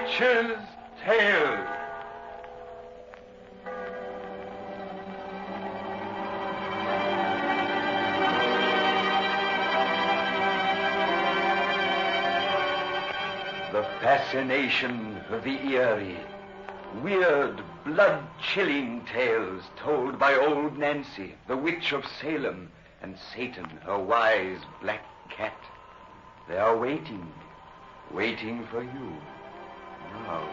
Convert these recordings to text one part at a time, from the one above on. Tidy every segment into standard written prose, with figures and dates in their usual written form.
Witch's Tale. The fascination of the eerie, weird, blood-chilling tales told by old Nancy, the witch of Salem, and Satan, her wise black cat. They are waiting for you now.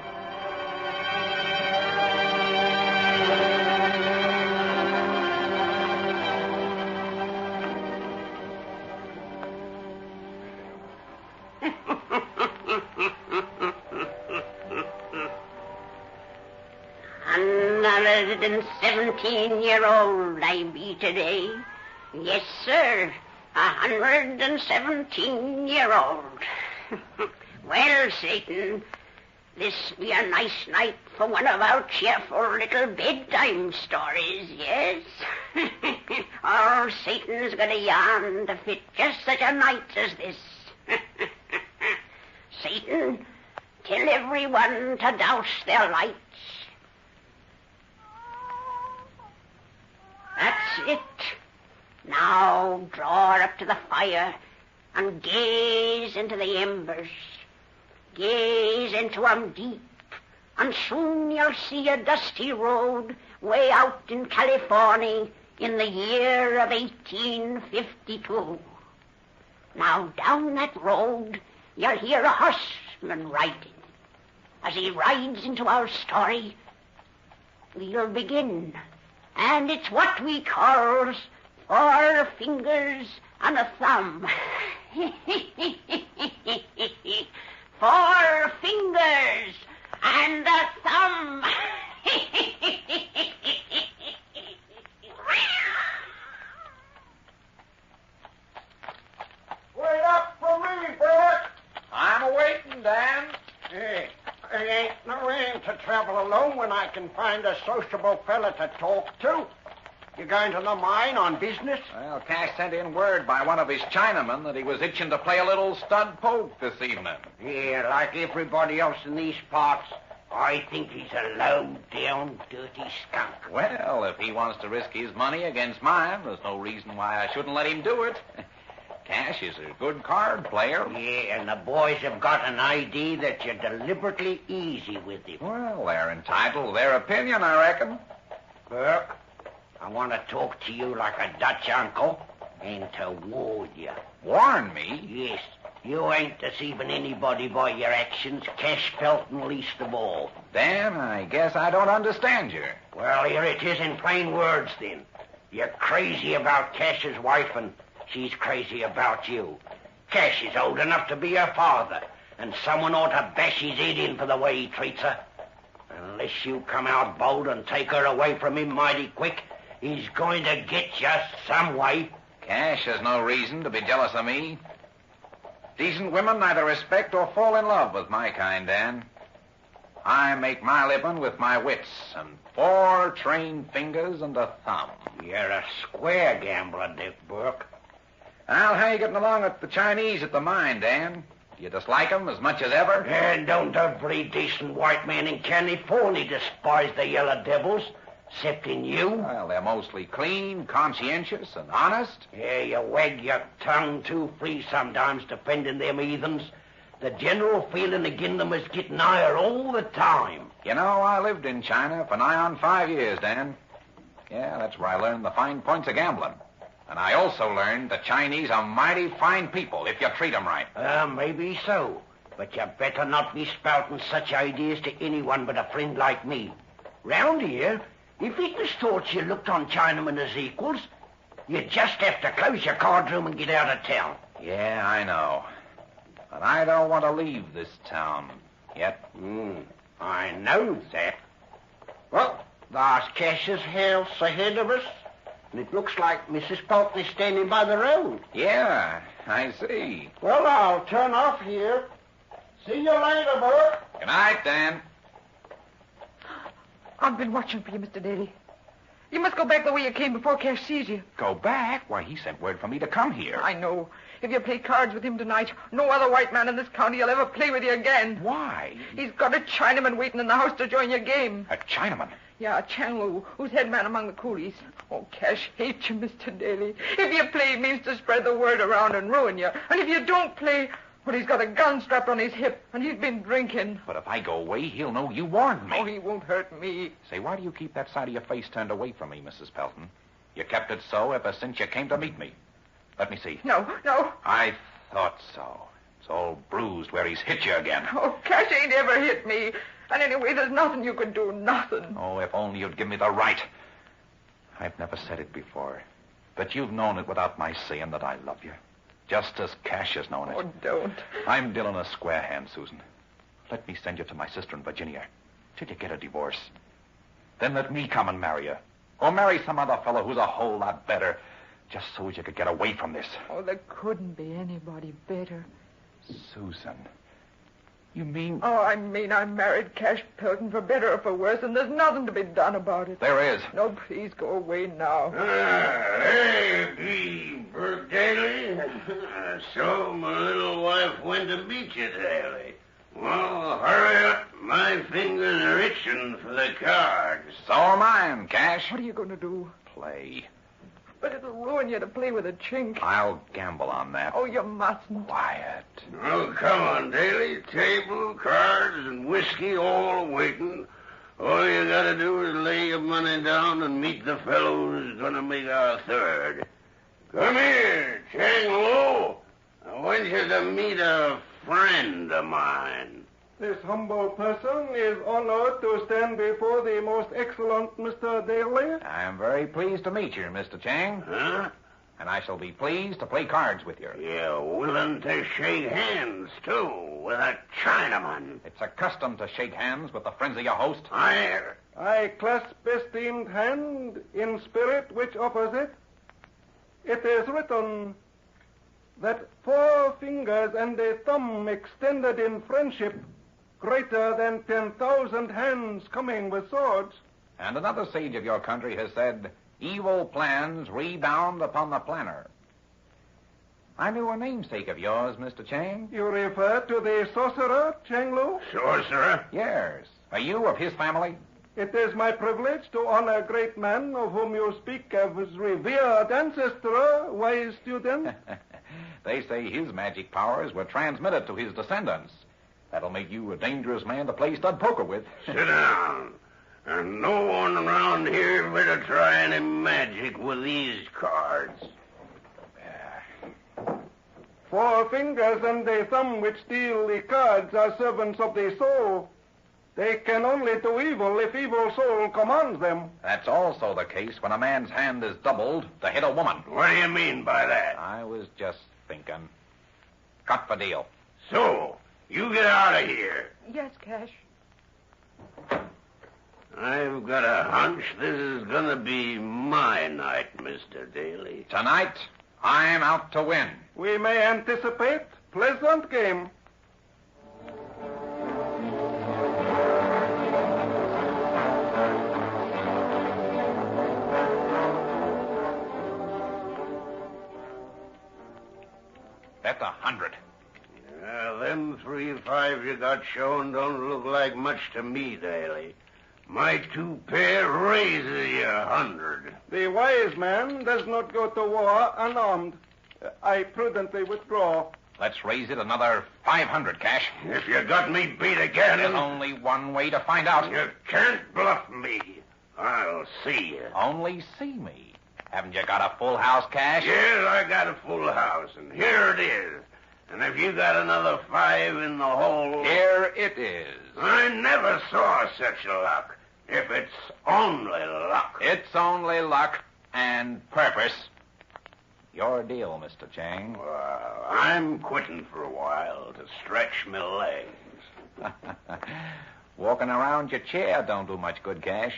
Another 17-year-old I be today. Yes, sir, 117-year-old. Well, Satan, this be a nice night for one of our cheerful little bedtime stories, yes? Oh, Satan's got a yarn to fit just such a night as this. Satan, tell everyone to douse their lights. That's it. Now draw her up to the fire and gaze into the embers. Gaze into 'em deep, and soon you'll see a dusty road way out in California in the year of 1852. Now down that road you'll hear a horseman riding. As he rides into our story, we'll begin. And it's what we calls 4 fingers and a thumb. 4 fingers and a thumb. Wait up for me, Bert. I'm awaiting, Dan. Hey, there ain't no end to travel alone when I can find a sociable fella to talk to. You going to the mine on business? Well, Cash sent in word by one of his Chinamen that he was itching to play a little stud poke this evening. Yeah, like everybody else in these parts, I think he's a low-down, dirty skunk. Well, if he wants to risk his money against mine, there's no reason why I shouldn't let him do it. Cash is a good card player. Yeah, and the boys have got an idea that you're deliberately easy with him. Well, they're entitled to their opinion, I reckon. Burke, I want to talk to you like a Dutch uncle and to warn you. Warn me? Yes, you ain't deceiving anybody by your actions, Cash Felton least of all. Dan, I guess I don't understand you. Well, here it is in plain words, then. You're crazy about Cash's wife, and she's crazy about you. Cash is old enough to be her father, and someone ought to bash his head in for the way he treats her. Unless you come out bold and take her away from him mighty quick, he's going to get you some way. Cash has no reason to be jealous of me. Decent women neither respect or fall in love with my kind, Dan. I make my living with my wits and 4 trained fingers and a thumb. You're a square gambler, Dick Burke. Well, how you getting along with the Chinese at the mine, Dan? Do you dislike them as much as ever? And don't every decent white man in California despise the yellow devils, excepting you? Well, they're mostly clean, conscientious, and honest. Yeah, you wag your tongue too free sometimes defending them heathens. The general feeling against them is getting higher all the time. You know, I lived in China for nigh on 5 years, Dan. Yeah, that's where I learned the fine points of gambling. And I also learned the Chinese are mighty fine people if you treat them right. Maybe so. But you better not be spouting such ideas to anyone but a friend like me. Round here, if it was thought you looked on Chinamen as equals, you'd just have to close your card room and get out of town. Yeah, I know. But I don't want to leave this town yet. I know that. Well, there's Cash's house ahead of us. And it looks like Mrs. Pulteney's standing by the road. Yeah, I see. Well, I'll turn off here. See you later, Bert. Good night, Dan. I've been watching for you, Mr. Daly. You must go back the way you came before Cash sees you. Go back? Why, he sent word for me to come here. I know. If you play cards with him tonight, no other white man in this county will ever play with you again. Why? He's got a Chinaman waiting in the house to join your game. A Chinaman? Yeah, Chang Lu, who's head man among the coolies. Oh, Cash hates you, Mr. Daly. If you play, he means to spread the word around and ruin you. And if you don't play, well, he's got a gun strapped on his hip, and he's been drinking. But if I go away, he'll know you warned me. Oh, he won't hurt me. Say, why do you keep that side of your face turned away from me, Mrs. Pelton? You kept it so ever since you came to meet me. Let me see. No. I thought so. It's all bruised where he's hit you again. Oh, Cash ain't ever hit me. And anyway, there's nothing you can do, nothing. Oh, if only you'd give me the right. I've never said it before, but you've known it without my saying that I love you. Just as Cash has known it. Oh, don't. I'm dealing a square hand, Susan. Let me send you to my sister in Virginia till you get a divorce. Then let me come and marry you. Or marry some other fellow who's a whole lot better, just so as you could get away from this. Oh, there couldn't be anybody better. Susan, you mean... Oh, I mean I'm married Cash Pelton for better or for worse, and there's nothing to be done about it. There is. No, please go away now. Hey, B. Burke Daly. So my little wife went to meet you, Daly. Well, hurry up. My fingers are itching for the cards. So are mine, Cash. What are you going to do? Play. But it'll ruin you to play with a chink. I'll gamble on that. Oh, you mustn't. Quiet. Oh, come on, Daly. Table, cards, and whiskey all waiting. All you gotta do is lay your money down and meet the fellow who's gonna make our third. Come here, Chang Lu. I want you to meet a friend of mine. This humble person is honored to stand before the most excellent Mr. Daly. I am very pleased to meet you, Mr. Chang. Huh? And I shall be pleased to play cards with you. You're willing to shake hands, too, with a Chinaman. It's a custom to shake hands with the friends of your host. I clasp esteemed hand in spirit which offers it. It is written that 4 fingers and a thumb extended in friendship greater than 10,000 hands coming with swords. And another sage of your country has said, evil plans rebound upon the planner. I knew a namesake of yours, Mr. Chang. You refer to the sorcerer, Chang Lu? Sorcerer? Yes. Are you of his family? It is my privilege to honor a great man of whom you speak of his revered ancestor, wise student. They say his magic powers were transmitted to his descendants. That'll make you a dangerous man to play stud poker with. Sit down. And no one around here better try any magic with these cards. 4 fingers and a thumb which deal the cards are servants of the soul. They can only do evil if evil soul commands them. That's also the case when a man's hand is doubled to hit a woman. What do you mean by that? I was just thinking. Cut for deal. So, you get out of here. Yes, Cash. I've got a hunch this is going to be my night, Mr. Daly. Tonight, I'm out to win. We may anticipate pleasant game. That's 100. Them 3-5 you got shown don't look like much to me, Daly. My 2 pair raises you 100. The wise man does not go to war unarmed. I prudently withdraw. Let's raise it another 500, Cash. If you got me beat again... There's only one way to find out. You can't bluff me. I'll see you. Only see me. Haven't you got a full house, Cash? Yes, I got a full house, and here it is. And if you got another 5 in the hole... Here it is. I never saw such luck. If it's only luck. It's only luck and purpose. Your deal, Mr. Chang. Well, I'm quitting for a while to stretch my legs. Walking around your chair don't do much good, Cash.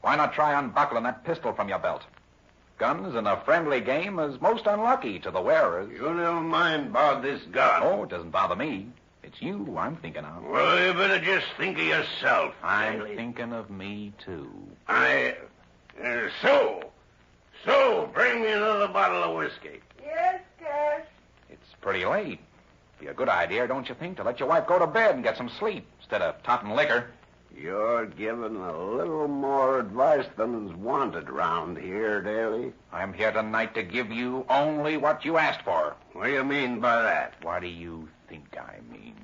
Why not try unbuckling that pistol from your belt? Guns in a friendly game is most unlucky to the wearers. You never mind about this gun. Oh, it doesn't bother me. It's you I'm thinking of. Well, you better just think of yourself. I'm Daly. thinking of me, too. So, bring me another bottle of whiskey. Yes, Cash. It's pretty late. Be a good idea, don't you think, to let your wife go to bed and get some sleep instead of totting liquor. You're giving a little more advice than's wanted round here, Daly. I'm here tonight to give you only what you asked for. What do you mean by that? What do you think I mean?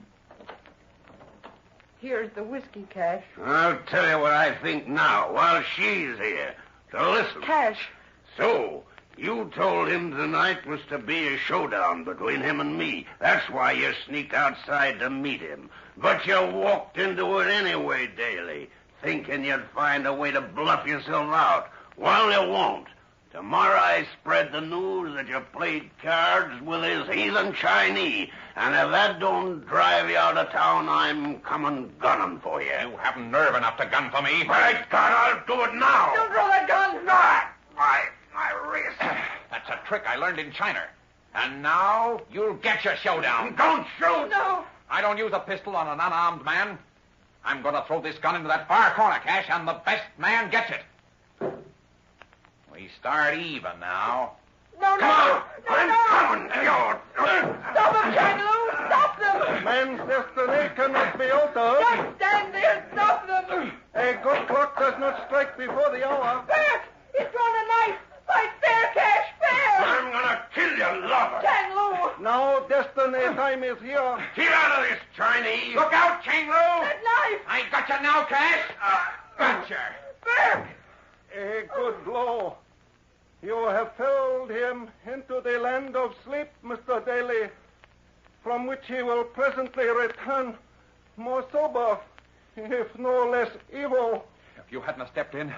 Here's the whiskey, Cash. I'll tell you what I think now, while she's here. So listen. Cash. So, you told him tonight was to be a showdown between him and me. That's why you sneaked outside to meet him. But you walked into it anyway, Daly, thinking you'd find a way to bluff yourself out. Well, you won't. Tomorrow I spread the news that you played cards with his heathen Chinese. And if that don't drive you out of town, I'm coming gunning for you. You haven't nerve enough to gun for me. By God, I'll do it now. Don't throw that gun! My wrist. That's a trick I learned in China. And now you'll get your showdown. Don't shoot. No. I don't use a pistol on an unarmed man. I'm going to throw this gun into that far corner, Cash, and the best man gets it. We start even now. No, no. Come on. No, I'm no. coming. Stop them, Chang Lu. Stop them. Man's destiny cannot be altered. Just stand there. Stop them. A good clock does not strike before the hour. Back. He's drawn a knife. Fight fair, Cash. Fair. I'm gonna kill you, lover. Chang Lu. Now destiny time is here. Get out of this, Chinese. Look out, Chang Lu! That knife. I got you now, Cash. Gotcha. Back. A good blow. You have felled him into the land of sleep, Mr. Daly, from which he will presently return more sober, if no less evil. If you hadn't have stepped in,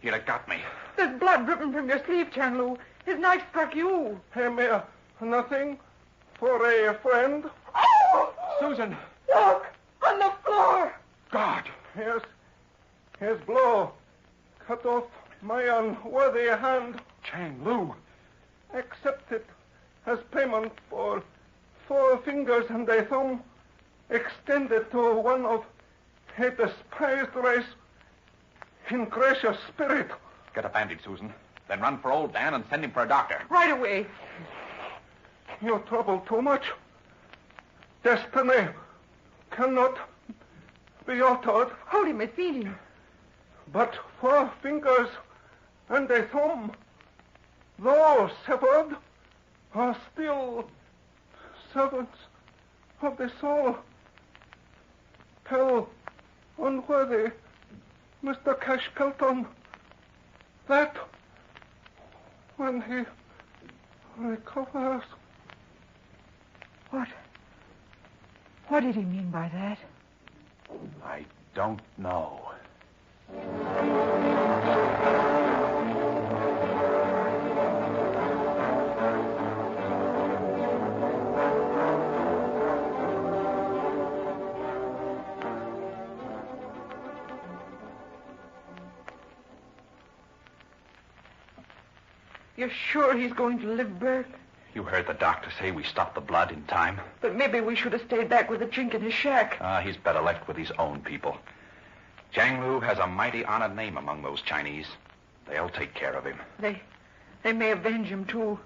he'd have got me. There's blood dripping from your sleeve, Chang Lu. His knife struck you. A mere nothing for a friend. Oh! Susan! Look! On the floor! God! Yes, his blow cut off my unworthy hand. Chang Lu! Accept it as payment for 4 fingers and a thumb extended to one of a despised race in gracious spirit. Get a bandage, Susan. Then run for old Dan and send him for a doctor. Right away. You trouble too much. Destiny cannot be altered, Hold him, I feel him. but 4 fingers and a thumb, though severed, are still servants of the soul. Tell unworthy Mr. Cash Pelton that when he recovers. What did he mean by that? I don't know. You're sure he's going to live, Bert? You heard the doctor say we stopped the blood in time. But maybe we should have stayed back with the chink in his shack. He's better left with his own people. Chang Lu has a mighty honored name among those Chinese. They'll take care of him. They may avenge him, too.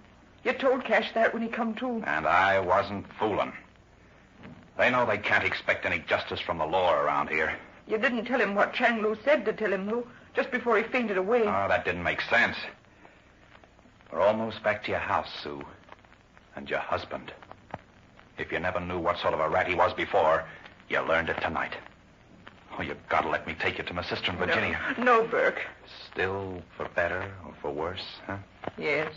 You told Cash that when he come to. And I wasn't fooling. They know they can't expect any justice from the law around here. You didn't tell him what Chang Lu said to tell him, Lu, just before he fainted away. Oh, that didn't make sense. We're almost back to your house, Sue. And your husband. If you never knew what sort of a rat he was before, you learned it tonight. Oh, you've got to let me take you to my sister in Virginia. No, Burke. Still for better or for worse, huh? Yes.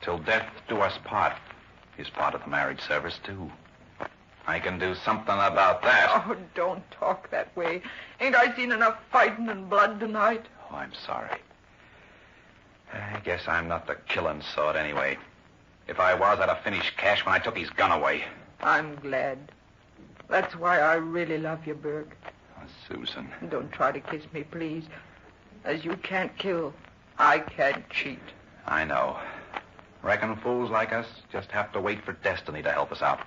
Till death do us part is part of the marriage service, too. I can do something about that. Oh, don't talk that way. Ain't I seen enough fighting and blood tonight? Oh, I'm sorry. I guess I'm not the killing sort anyway. If I was, I'd have finished Cash when I took his gun away. I'm glad. That's why I really love you, Burke. Oh, Susan. Don't try to kiss me, please. As you can't kill, I can't cheat. I know. Reckon fools like us just have to wait for destiny to help us out.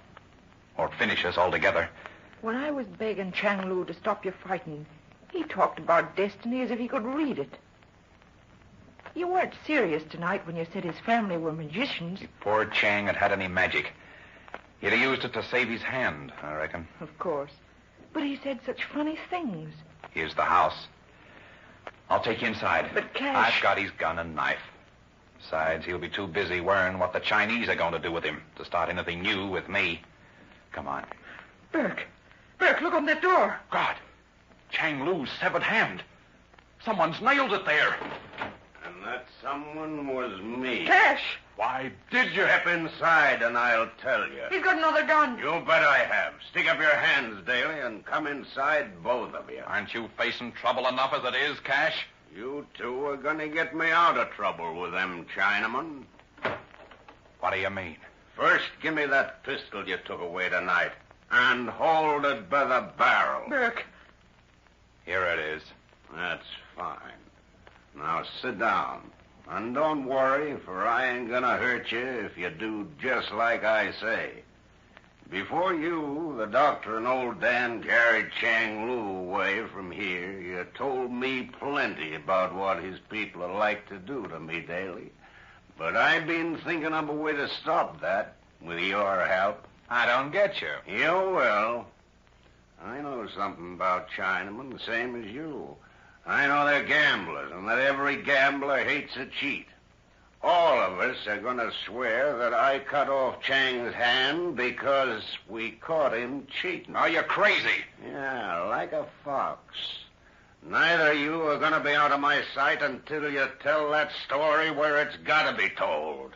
Or finish us altogether. When I was begging Chang Lu to stop your fighting, he talked about destiny as if he could read it. You weren't serious tonight when you said his family were magicians. If poor Chang had had any magic, He'd have used it to save his hand, I reckon. Of course. But he said such funny things. Here's the house. I'll take you inside. But Cash... I've got his gun and knife. Besides, he'll be too busy worrying what the Chinese are going to do with him to start anything new with me. Come on. Burke, look on that door. God, Chang Lu's severed hand. Someone's nailed it there. And that someone was me. Cash! Why did you? Step inside and I'll tell you. He's got another gun. You bet I have. Stick up your hands, Daly, and come inside, both of you. Aren't you facing trouble enough as it is, Cash? You two are going to get me out of trouble with them Chinamen. What do you mean? First, give me that pistol you took away tonight. And hold it by the barrel. Burke. Here it is. That's fine. Now sit down. And don't worry, for I ain't gonna hurt you if you do just like I say. Before you, the doctor, and old Dan carried Chang Lu away from here, you told me plenty about what his people would like to do to me daily. But I've been thinking of a way to stop that, with your help. I don't get you. You will. I know something about Chinamen, the same as you. I know they're gamblers, and that every gambler hates a cheat. All of us are going to swear that I cut off Chang's hand because we caught him cheating. Oh, you're crazy. Yeah, like a fox. Neither of you are going to be out of my sight until you tell that story where it's got to be told.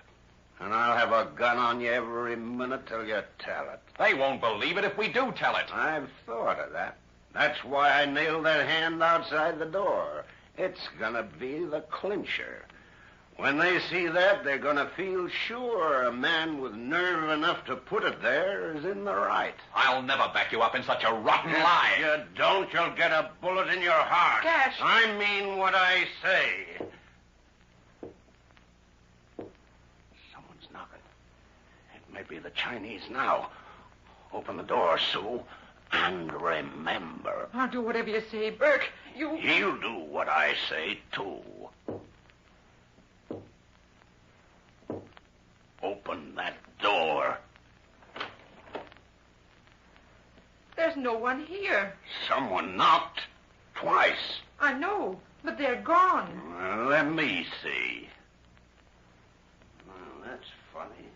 And I'll have a gun on you every minute till you tell it. They won't believe it if we do tell it. I've thought of that. That's why I nailed that hand outside the door. It's going to be the clincher. When they see that, they're going to feel sure a man with nerve enough to put it there is in the right. I'll never back you up in such a rotten lie. If you don't, you'll get a bullet in your heart. Cash! I mean what I say. Someone's knocking. It may be the Chinese now. Open the door, Sue. And remember... I'll do whatever you say, Burke. You... He'll do what I say, too. Open that door. There's no one here. Someone knocked twice. I know, but they're gone. Well, let me see. Well, that's funny.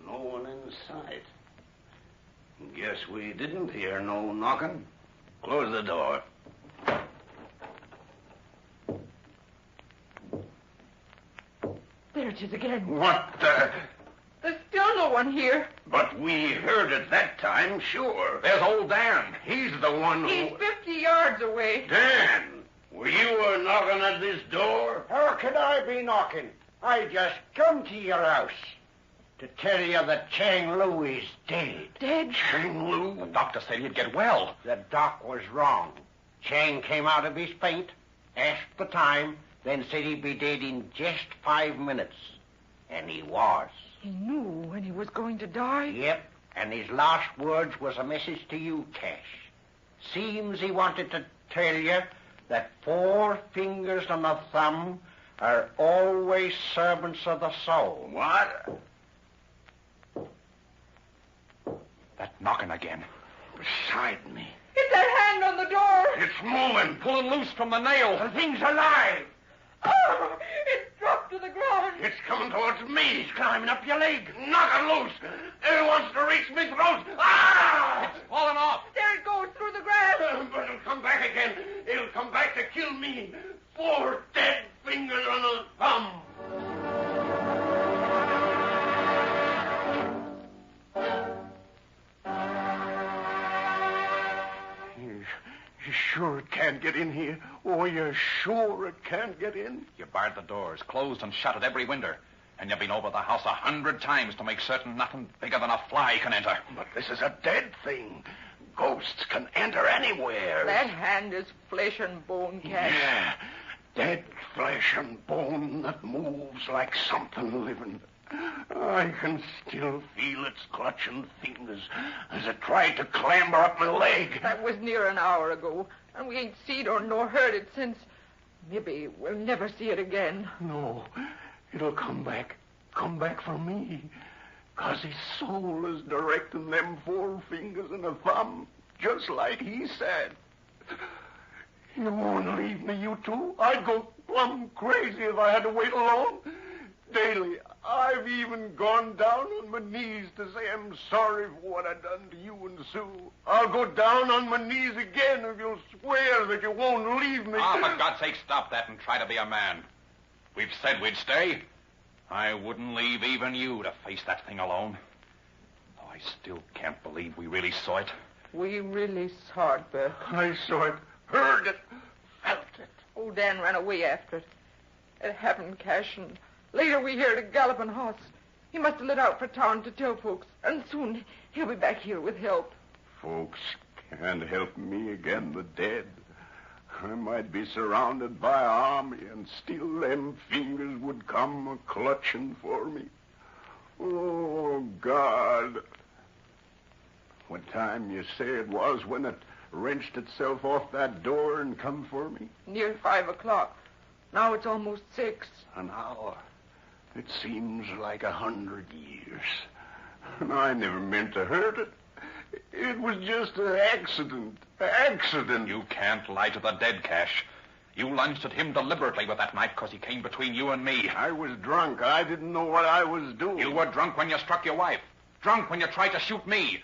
No one in sight. Guess we didn't hear no knocking. Close the door. There it is again. What the... There's still no one here. But we heard it that time, sure. There's old Dan. He's the one who... He's 50 yards away. Dan, were you knocking at this door? How could I be knocking? I just come to your house to tell you that Chang Lu is dead. Dead? Chang Lu? The doctor said he'd get well. The doc was wrong. Chang came out of his faint, asked the time, then said he'd be dead in just 5 minutes. And he was. He knew when he was going to die? Yep, and his last words was a message to you, Cash. Seems he wanted to tell you that 4 fingers and a thumb are always servants of the soul. What? That knocking again. Beside me. It's that hand on the door. It's moving. Pulling loose from the nail. The thing's alive. Oh, it dropped to the ground. It's coming towards me. It's climbing up your leg. Knock it loose. It wants to reach me throat. Ah! It's falling off. There it goes through the grass. But it'll come back again. It'll come back to kill me. 4 dead fingers on a thumb. You sure it can't get in here? Oh, you're sure it can't get in? You barred the doors, closed and shut at every window. And you've been over the house 100 times to make certain nothing bigger than a fly can enter. But this is a dead thing. Ghosts can enter anywhere. That hand is flesh and bone, Cash. Yeah, dead flesh and bone that moves like something living. I can still feel its clutching fingers as it tried to clamber up my leg. That was near an hour ago, and we ain't seen or nor heard it since. Maybe we'll never see it again. No, it'll come back. Come back for me. 'Cause his soul is directing them 4 fingers and a thumb, just like he said. You won't leave me, you two? I'd go plumb crazy if I had to wait alone. Daly, I've even gone down on my knees to say I'm sorry for what I done to you and Sue. I'll go down on my knees again if you'll swear that you won't leave me. Ah, for God's sake, stop that and try to be a man. We've said we'd stay. I wouldn't leave even you to face that thing alone. Oh, I still can't believe we really saw it. We really saw it, Bert. I saw it, heard it, felt it. Old Dan ran away after it. It happened, Cash, and later we heard a galloping horse. He must have lit out for town to tell folks, and soon he'll be back here with help. Folks can't help me again the dead. I might be surrounded by an army, and still them fingers would come a-clutching for me. Oh, God. What time you say it was when it wrenched itself off that door and come for me? Near 5 o'clock. Now it's almost 6. An hour. It seems like 100 years. And I never meant to hurt it. It was just an accident. Accident. You can't lie to the dead, Cash. You lunged at him deliberately with that knife because he came between you and me. I was drunk. I didn't know what I was doing. You were drunk when you struck your wife. Drunk when you tried to shoot me.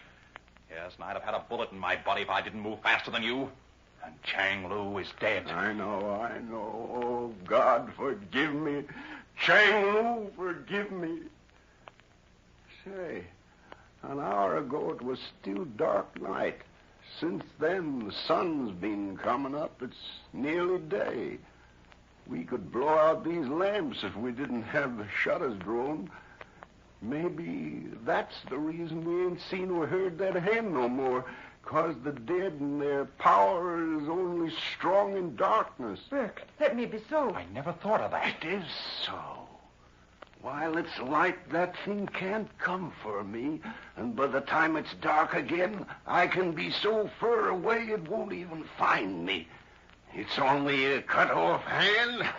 Yes, and I'd have had a bullet in my body if I didn't move faster than you. And Chang Lu is dead. I know. Oh, God, forgive me. Chang Lu, forgive me. Say, an hour ago it was still dark night. Since then, the sun's been coming up. It's nearly day. We could blow out these lamps if we didn't have the shutters drawn. Maybe that's the reason we ain't seen or heard that hen no more. 'Cause the dead and their power is only strong in darkness. Burke, that may be so. I never thought of that. It is so. While it's light, that thing can't come for me. And by the time it's dark again, I can be so far away it won't even find me. It's only a cut-off hand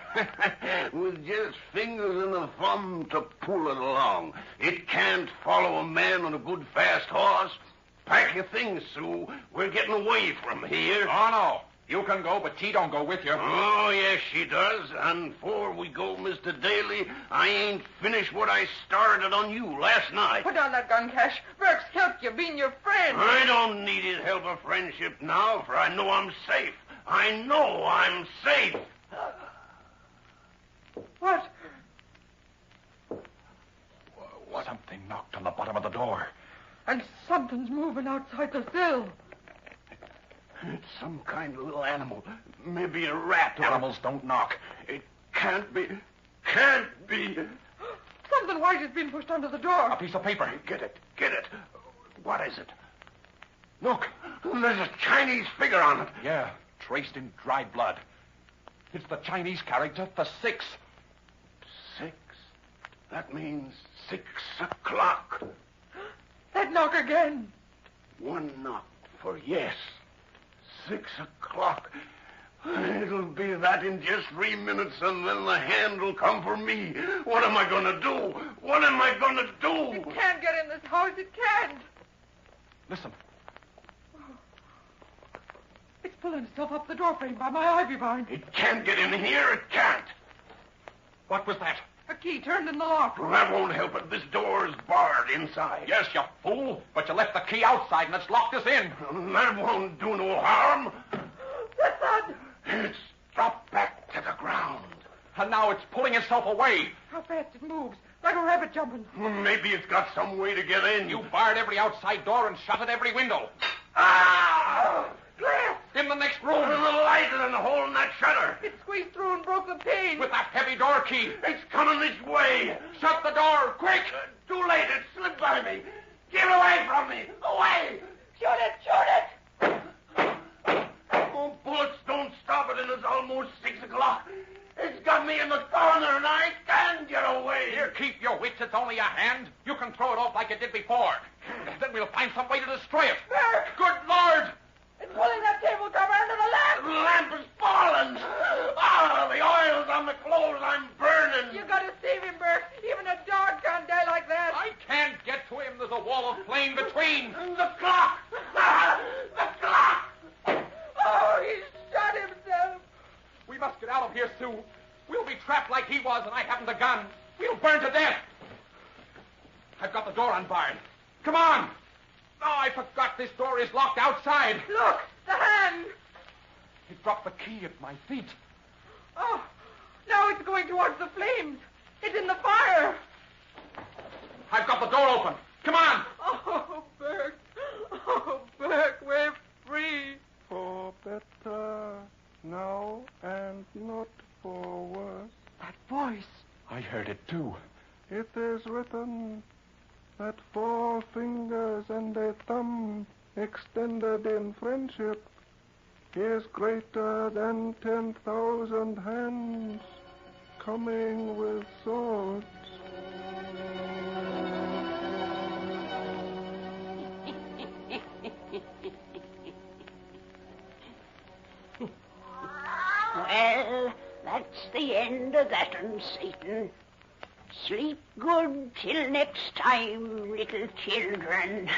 with just fingers and a thumb to pull it along. It can't follow a man on a good fast horse. Pack your things, Sue. We're getting away from here. Oh, no. You can go, but she don't go with you. Oh, yes, she does. And before we go, Mr. Daly, I ain't finished what I started on you last night. Put down that gun, Cash. Burke's helped you, being your friend. I don't need his help or friendship now, for I know I'm safe. I know I'm safe. What? Something knocked on the bottom of the door. And something's moving outside the sill. It's some kind of little animal. Maybe a rat. Animals don't knock. It can't be. Can't be. Something white has been pushed under the door. A piece of paper. Get it. What is it? Look, there's a Chinese figure on it. Yeah, traced in dried blood. It's the Chinese character for 6. 6? That means 6 o'clock. That knock again. 1 knock for yes. 6 o'clock. It'll be that in just 3 minutes, and then the hand will come for me. What am I going to do? What am I going to do? It can't get in this house. It can't. Listen. It's pulling itself up the doorframe by my ivy vine. It can't get in here. It can't. What was that? A key turned in the lock. Well, that won't help it. This door is barred inside. Yes, you fool. But you left the key outside and it's locked us in. That won't do no harm. The thud. It's dropped back to the ground. And now it's pulling itself away. How fast it moves. Like a rabbit jumping. Maybe it's got some way to get in. You barred every outside door and shut at every window. Ah! Glass. In the next room. There's a light in the hole in that shutter. It squeezed through and broke the pane. With that heavy door key. It's coming this way. Shut the door, quick! Too late. It slipped by me. Get away from me. Away. Shoot it. Shoot it. Oh, bullets don't stop it, and it's almost 6 o'clock. It's got me in the corner, and I can't get away. Here, keep your wits. It's only a hand. You can throw it off like you did before. Then we'll find some way to destroy it. Burke. Good Lord! It's pulling that table cover under the lamp. The lamp is fallen. Ah, the oil's on the clothes. I'm burning. You gotta save him, Burke. Even a dog can't die like that. I can't get to do. We'll be trapped like he was, and I haven't the gun. We'll burn to death. I've got the door unbarred. Come on. Oh, I forgot this door is locked outside. Look, the hand. He dropped the key at my feet. Oh, now it's going towards the flames. It's in the fire. I've got the door open. Come on. Oh, Burke. Oh, Burke, we're free. For better now and not for worse. That voice. I heard it too. It is written that 4 fingers and a thumb extended in friendship is greater than 10,000 hands coming with swords. Well, that's the end of that one, Satan. Sleep good till next time, little children.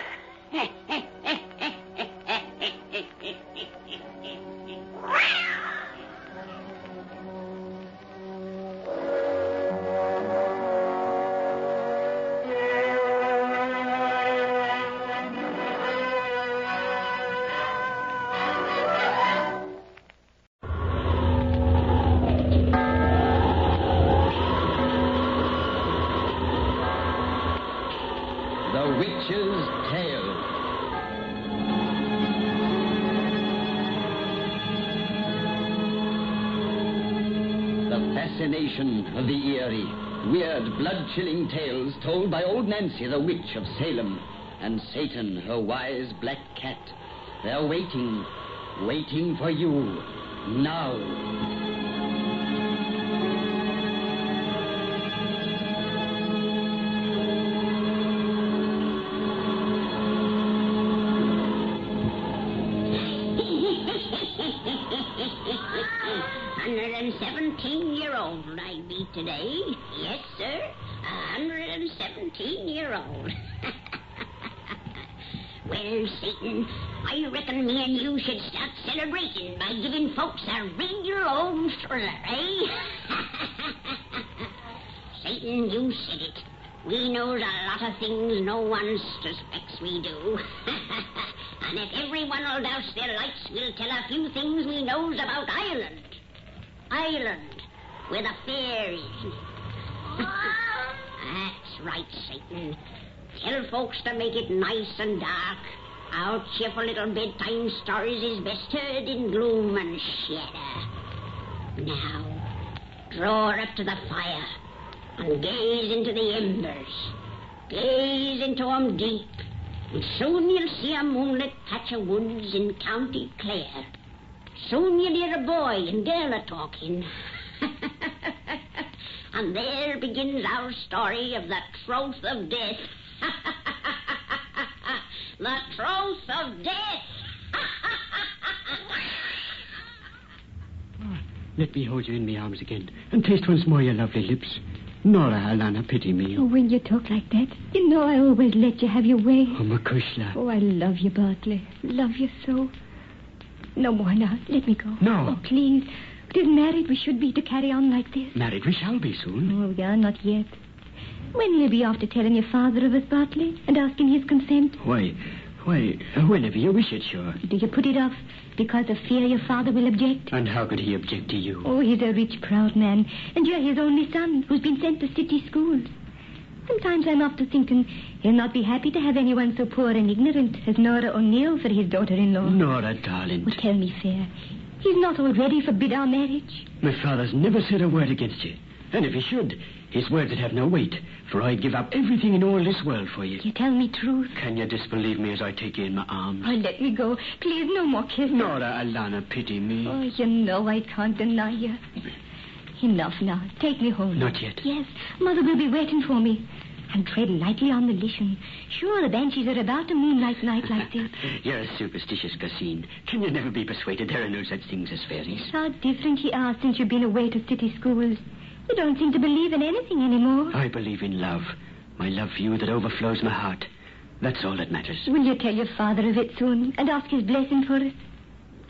The Witch's Tale. The fascination of the eerie, weird, blood-chilling tales told by old Nancy, the witch of Salem, and Satan, her wise black cat. They're waiting for you, now. $117-year-old I be today. Yes, sir. 117-year-old. Well, Satan, I reckon me and you should start celebrating by giving folks a regular old thriller, eh? Satan, you said it. We knows a lot of things no one suspects we do. And if everyone'll douse their lights, we'll tell a few things we knows about Ireland. Ireland, where the fairies. That's right, Satan. Tell folks to make it nice and dark. Our cheerful little bedtime stories is best heard in gloom and shadow. Now, draw her up to the fire and gaze into the embers. Gaze into 'em deep, and soon you'll see a moonlit patch of woods in County Clare. Soon you'll hear a boy and girl a-talking. And there begins our story of the troth of death. The troth of death. Let me hold you in my arms again and taste once more your lovely lips. Nora, Alana, pity me. Oh, when you talk like that, you know I always let you have your way. Oh, Makushla. Oh, I love you, Bartley. Love you so. No more now. Let me go. No. Oh, please. It is married we should be to carry on like this. Married we shall be soon. Oh, yeah, not yet. When will you be off to telling your father of us, Bartley, and asking his consent? Why, whenever you wish it, sure. Do you put it off because of fear your father will object? And how could he object to you? Oh, he's a rich, proud man, and you're his only son who's been sent to city schools. Sometimes I'm off to thinking he'll not be happy to have anyone so poor and ignorant as Nora O'Neill for his daughter-in-law. Nora, darling. Well, tell me fair. He's not already forbid our marriage? My father's never said a word against you. And if he should, his words would have no weight, for I'd give up everything in all this world for you. You tell me truth. Can you disbelieve me as I take you in my arms? Oh, let me go. Please, no more kisses. Nora, Alana, pity me. Oh, you know I can't deny you. Enough now. Take me home. Not yet. Yes, Mother will be waiting for me. And tread lightly on the listen. Sure, the banshees are about a moonlight night like this. You're a superstitious Gosine. Can you never be persuaded there are no such things as fairies? How different you are since you've been away to city schools. You don't seem to believe in anything anymore. I believe in love. My love for you that overflows my heart. That's all that matters. Will you tell your father of it soon and ask his blessing for us?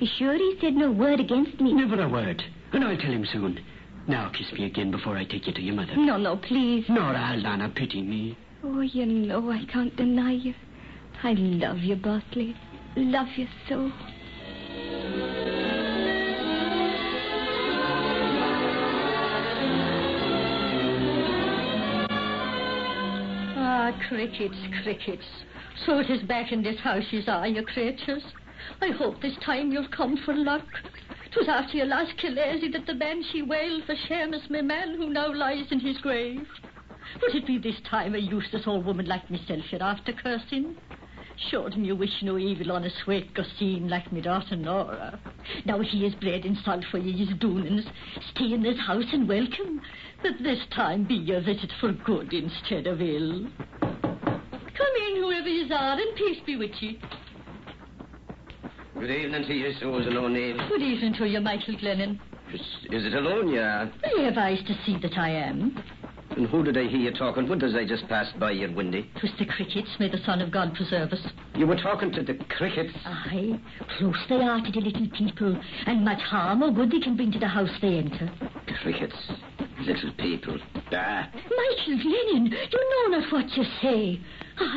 Be sure he said no word against me. Never a word. And I'll tell him soon. Now kiss me again before I take you to your mother. No, please. Nora, Alana, pity me. Oh, you know I can't deny you. I love you, Bartley. Love you so. Crickets. So it is back in this house yous are, you creatures. I hope this time you'll come for luck. 'Twas after your last Killesy that the banshee wailed for Seamus, my man, who now lies in his grave. Would it be this time a useless old woman like myself you're after cursing? Showed him you wish no evil on a sweet Goseen like me daughter Nora. Now he is bread and salt for ye, his doings. Stay in this house and welcome. But this time be your visit for good instead of ill. Come in, whoever yous are, and peace be with ye. Good evening to you, Susan O'Neill. Good evening to you, Michael Glennon. Is it alone you are? You have eyes to see that I am. And who did I hear you talking with as I just passed by your window? 'Twas the crickets, may the Son of God preserve us. You were talking to the crickets? Aye, close they are to the little people, and much harm or good they can bring to the house they enter. Crickets, little people. Ah. Michael Glennon, you know not what you say.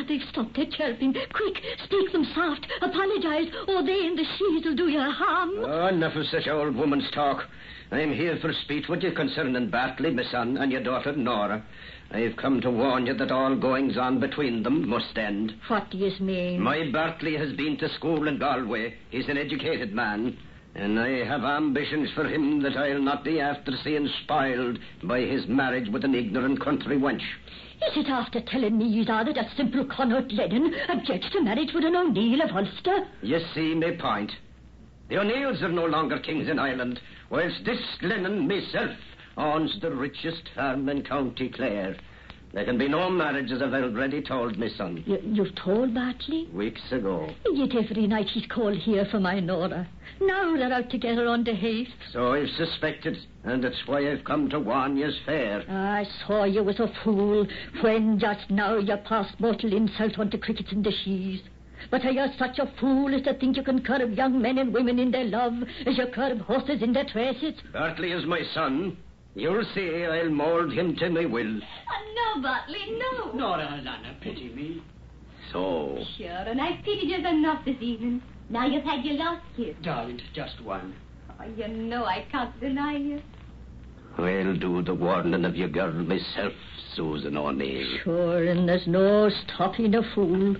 They've stopped their chirping. Quick, speak them soft, apologize, or they and the she's will do you harm. Oh, enough of such old woman's talk. I'm here for speech with you concerning Bartley, my son, and your daughter Nora. I've come to warn you that all goings-on between them must end. What do you mean? My Bartley has been to school in Galway. He's an educated man, and I have ambitions for him that I'll not be after seeing spoiled by his marriage with an ignorant country wench. Is it after telling me you are that a simple Connaught Lennon objects to marriage with an O'Neill of Ulster? You see my point. The O'Neills are no longer kings in Ireland, whilst this Lennon myself owns the richest farm in County Clare. There can be no marriage, as I've already told my son. You've told Bartley? Weeks ago. Yet every night he's called here for my Nora. Now they're out together on the heath. So I've suspected, and that's why I've come to warn yous fair. I saw you was a fool when just now you passed mortal insult on the crickets and the shees. But are you such a fool as to think you can curb young men and women in their love as you curb horses in their traces? Bartley is my son. You'll see I'll mould him to my will. No, Bartley, no. Nora, Alana, pity me. So? Sure, and I've pitied you enough this evening. Now you've had your last kiss. Darling, just one. Oh, you know I can't deny you. I'll do the warning of your girl myself, Susan O'Neill. Sure, and there's no stopping a fool.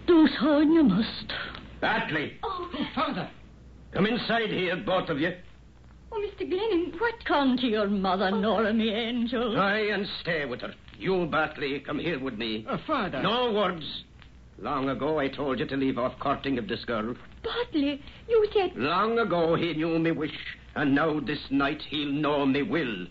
Do so and you must. Bartley! Oh, Father! Come inside here, both of you. Oh, Mr. Glennon, what? Come to your mother, Nora, me angel. Try and stay with her. You, Bartley, come here with me. Father. No words. Long ago I told you to leave off courting of this girl. Bartley, you said... Long ago he knew me wish, and now this night he'll know me will.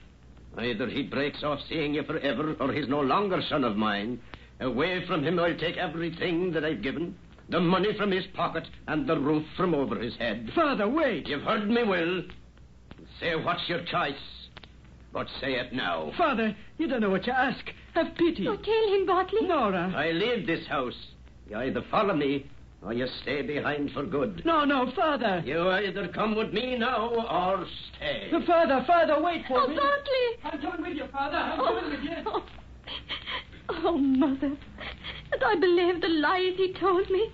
Either he breaks off seeing you forever, or he's no longer son of mine. Away from him I'll take everything that I've given, the money from his pocket, and the roof from over his head. Father, wait. You've heard me, Will. Say what's your choice, but say it now. Father, you don't know what you ask. Have pity. Oh, tell him, Bartley. Nora. I leave this house. You either follow me, or you stay behind for good. No, Father. You either come with me now, or stay. Father, wait for me. Bartley. I'm going with you, Father. I'm going with you. Oh, Mother. And I believed the lies he told me.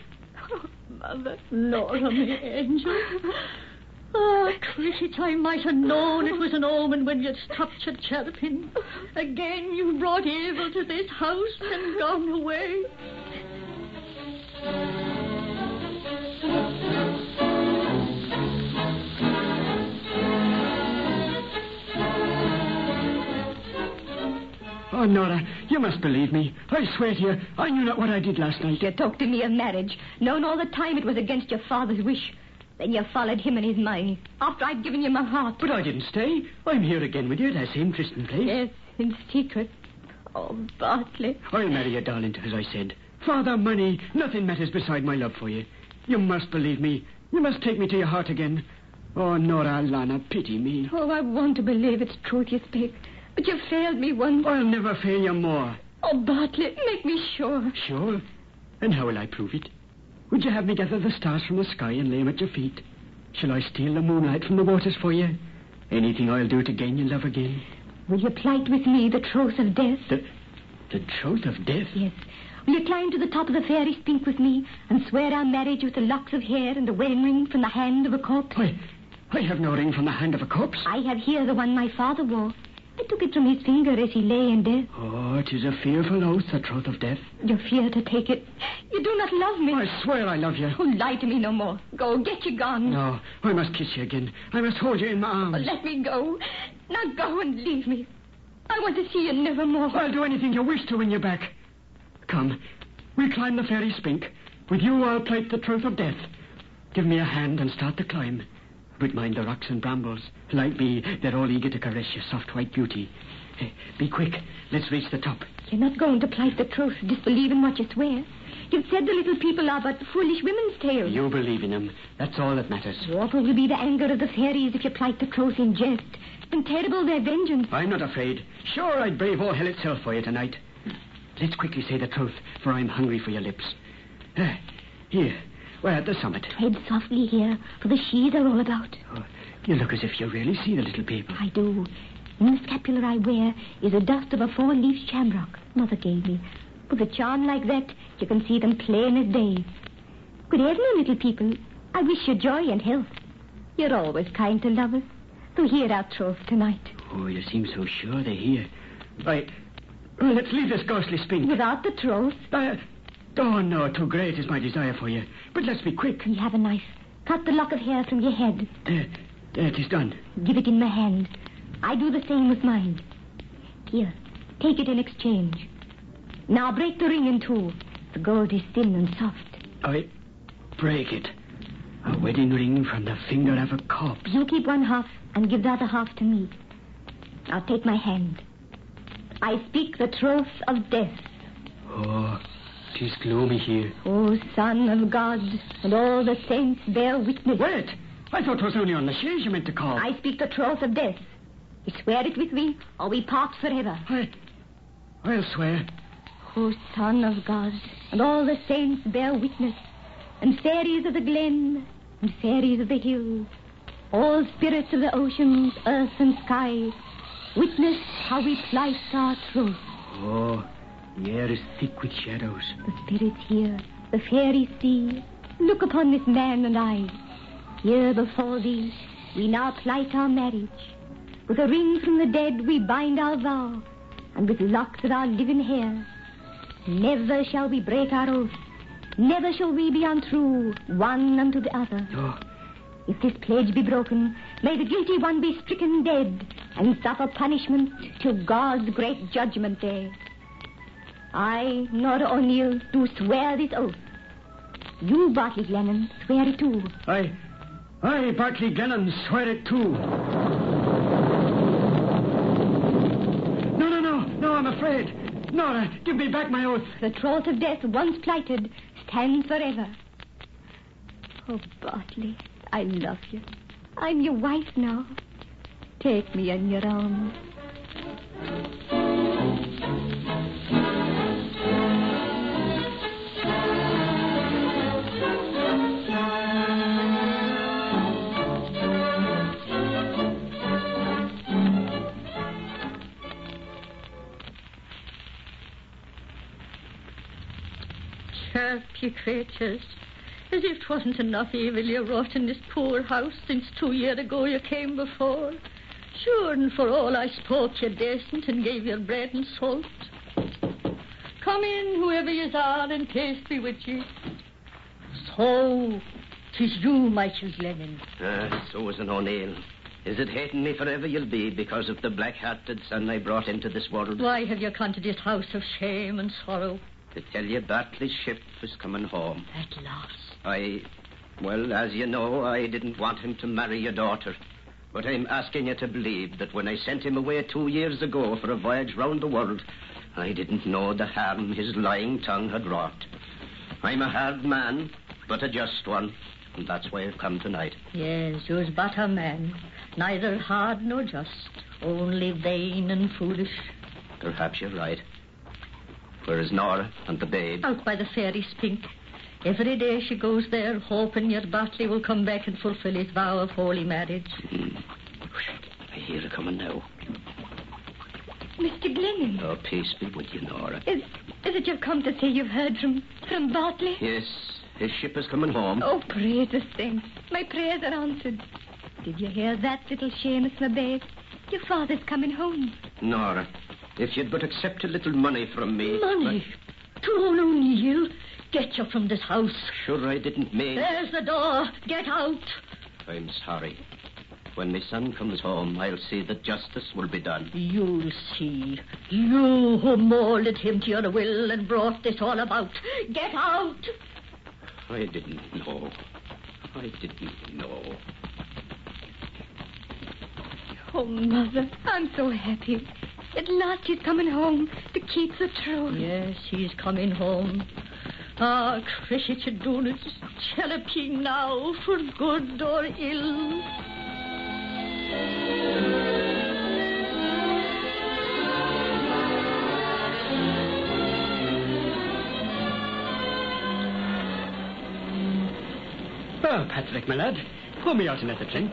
Oh, Mother. Nora, me angel. Oh, cricket, I might have known it was an omen when you stopped your chirping. Again you brought evil to this house and gone away. Oh, Nora, you must believe me. I swear to you, I knew not what I did last night. You talked to me of marriage, knowing all the time it was against your father's wish. Then you followed him and his money, after I'd given you my heart. But I didn't stay. I'm here again with you at that same trysting place. Yes, in secret. Oh, Bartley. I'll marry you, darling, as I said. Father, money, nothing matters beside my love for you. You must believe me. You must take me to your heart again. Oh, Nora, Alana, pity me. Oh, I want to believe it's truth you speak. But you failed me once. I'll never fail you more. Oh, Bartley, make me sure. Sure? And how will I prove it? Would you have me gather the stars from the sky and lay them at your feet? Shall I steal the moonlight from the waters for you? Anything I'll do to gain your love again. Will you plight with me the troth of death? The troth of death? Yes. Will you climb to the top of the fairy spink with me and swear our marriage with the locks of hair and the wedding ring from the hand of a corpse? I have no ring from the hand of a corpse. I have here the one my father wore. I took it from his finger as he lay in death. Oh, it is a fearful oath, the troth of death. You fear to take it. You do not love me. I swear I love you. Oh, lie to me no more. Go, get you gone. No, I must kiss you again. I must hold you in my arms. Oh, let me go. Now go and leave me. I want to see you never more. I'll do anything you wish to win you back. Come, we'll climb the fairy spink. With you, I'll plight the troth of death. Give me a hand and start the climb. But mind the rocks and brambles. Like me, they're all eager to caress your soft white beauty. Be quick. Let's reach the top. You're not going to plight the troth, disbelieve in what you swear. You've said the little people are but foolish women's tales. You believe in them. That's all that matters. Awful will be the anger of the fairies if you plight the troth in jest. And terrible their vengeance. I'm not afraid. Sure, I'd brave all hell itself for you tonight. Let's quickly say the truth, for I'm hungry for your lips. Here, we're at the summit. Tread softly here, for the sheaves are all about. Oh, you look as if you really see the little people. I do. In the scapular I wear is the dust of a four-leaf shamrock Mother gave me. With a charm like that, you can see them plain as day. Good evening, little people. I wish you joy and health. You're always kind to lovers. So hear our troth tonight. Oh, you seem so sure they're here. Right. Well, let's leave this ghostly spink. Without the troth? Oh, no, too great is my desire for you. But let's be quick. You have a knife. Cut the lock of hair from your head. There, it is done. Give it in my hand. I do the same with mine. Here, take it in exchange. Now break the ring in two. The gold is thin and soft. I break it. A wedding ring from the finger of a corpse. You keep one half and give the other half to me. Now take my hand. I speak the troth of death. Oh, 'tis gloomy here. O Son of God, and all the saints bear witness. Wait! I thought it was only on the chaise you meant to call. I speak the troth of death. You swear it with me, or we part forever. I'll swear. O Son of God, and all the saints bear witness, and fairies of the glen, and fairies of the hills, all spirits of the oceans, earth, and sky, witness how we plight our troth. Oh, the air is thick with shadows. The spirits hear, the fairies see. Look upon this man and I. Here before thee, we now plight our marriage. With a ring from the dead we bind our vow, and with locks of our living hair. Never shall we break our oath. Never shall we be untrue, one unto the other. Oh. If this pledge be broken, may the guilty one be stricken dead, and suffer punishment till God's great judgment day. I, Nora O'Neill, do swear this oath. You, Bartley Glennon, swear it too. I, Bartley Glennon, swear it too. No, I'm afraid. Nora, give me back my oath. The troth of death, once plighted, stands forever. Oh, Bartley, I love you. I'm your wife now. Take me in your arms. Help, ye creatures. As if 'twasn't enough evil you wrought in this poor house since 2 years ago you came before. Sure, and for all I spoke you decent and gave your bread and salt. Come in, whoever yez are, and taste be with ye. So, 'tis you, Michael Glennon. Susan O'Neill. Is it hating me forever you'll be because of the black-hearted son I brought into this world? Why have you come to this house of shame and sorrow? To tell you Bartley's ship is coming home. At last. Well, as you know, I didn't want him to marry your daughter. But I'm asking you to believe that when I sent him away 2 years ago for a voyage round the world, I didn't know the harm his lying tongue had wrought. I'm a hard man, but a just one, and that's why I've come tonight. Yes, you's but a man, neither hard nor just, only vain and foolish. Perhaps you're right. Where's Nora and the babe? Out by the fairy spink. Every day she goes there, hoping your Bartley will come back and fulfill his vow of holy marriage. Here, coming now. Mr. Glennon. Oh, peace be with you, Nora. Is it you've come to say you've heard from Bartley? Yes, his ship is coming home. Oh, praise the saints. My prayers are answered. Did you hear that, little Seamus, my babe? Your father's coming home. Nora, if you'd but accept a little money from me... Money? Tyrone O'Neill, get you from this house. Sure I didn't mean... There's the door. Get out. I'm sorry. When my son comes home, I'll see that justice will be done. You'll see. You who molded him to your will and brought this all about. Get out. I didn't know. I didn't know. Oh, Mother, I'm so happy. At last he's coming home to keep the truth. Yes, he's coming home. Ah, Crescit Donuts, Chalapine now, for good or ill. Well, Patrick, my lad, pour me out another drink.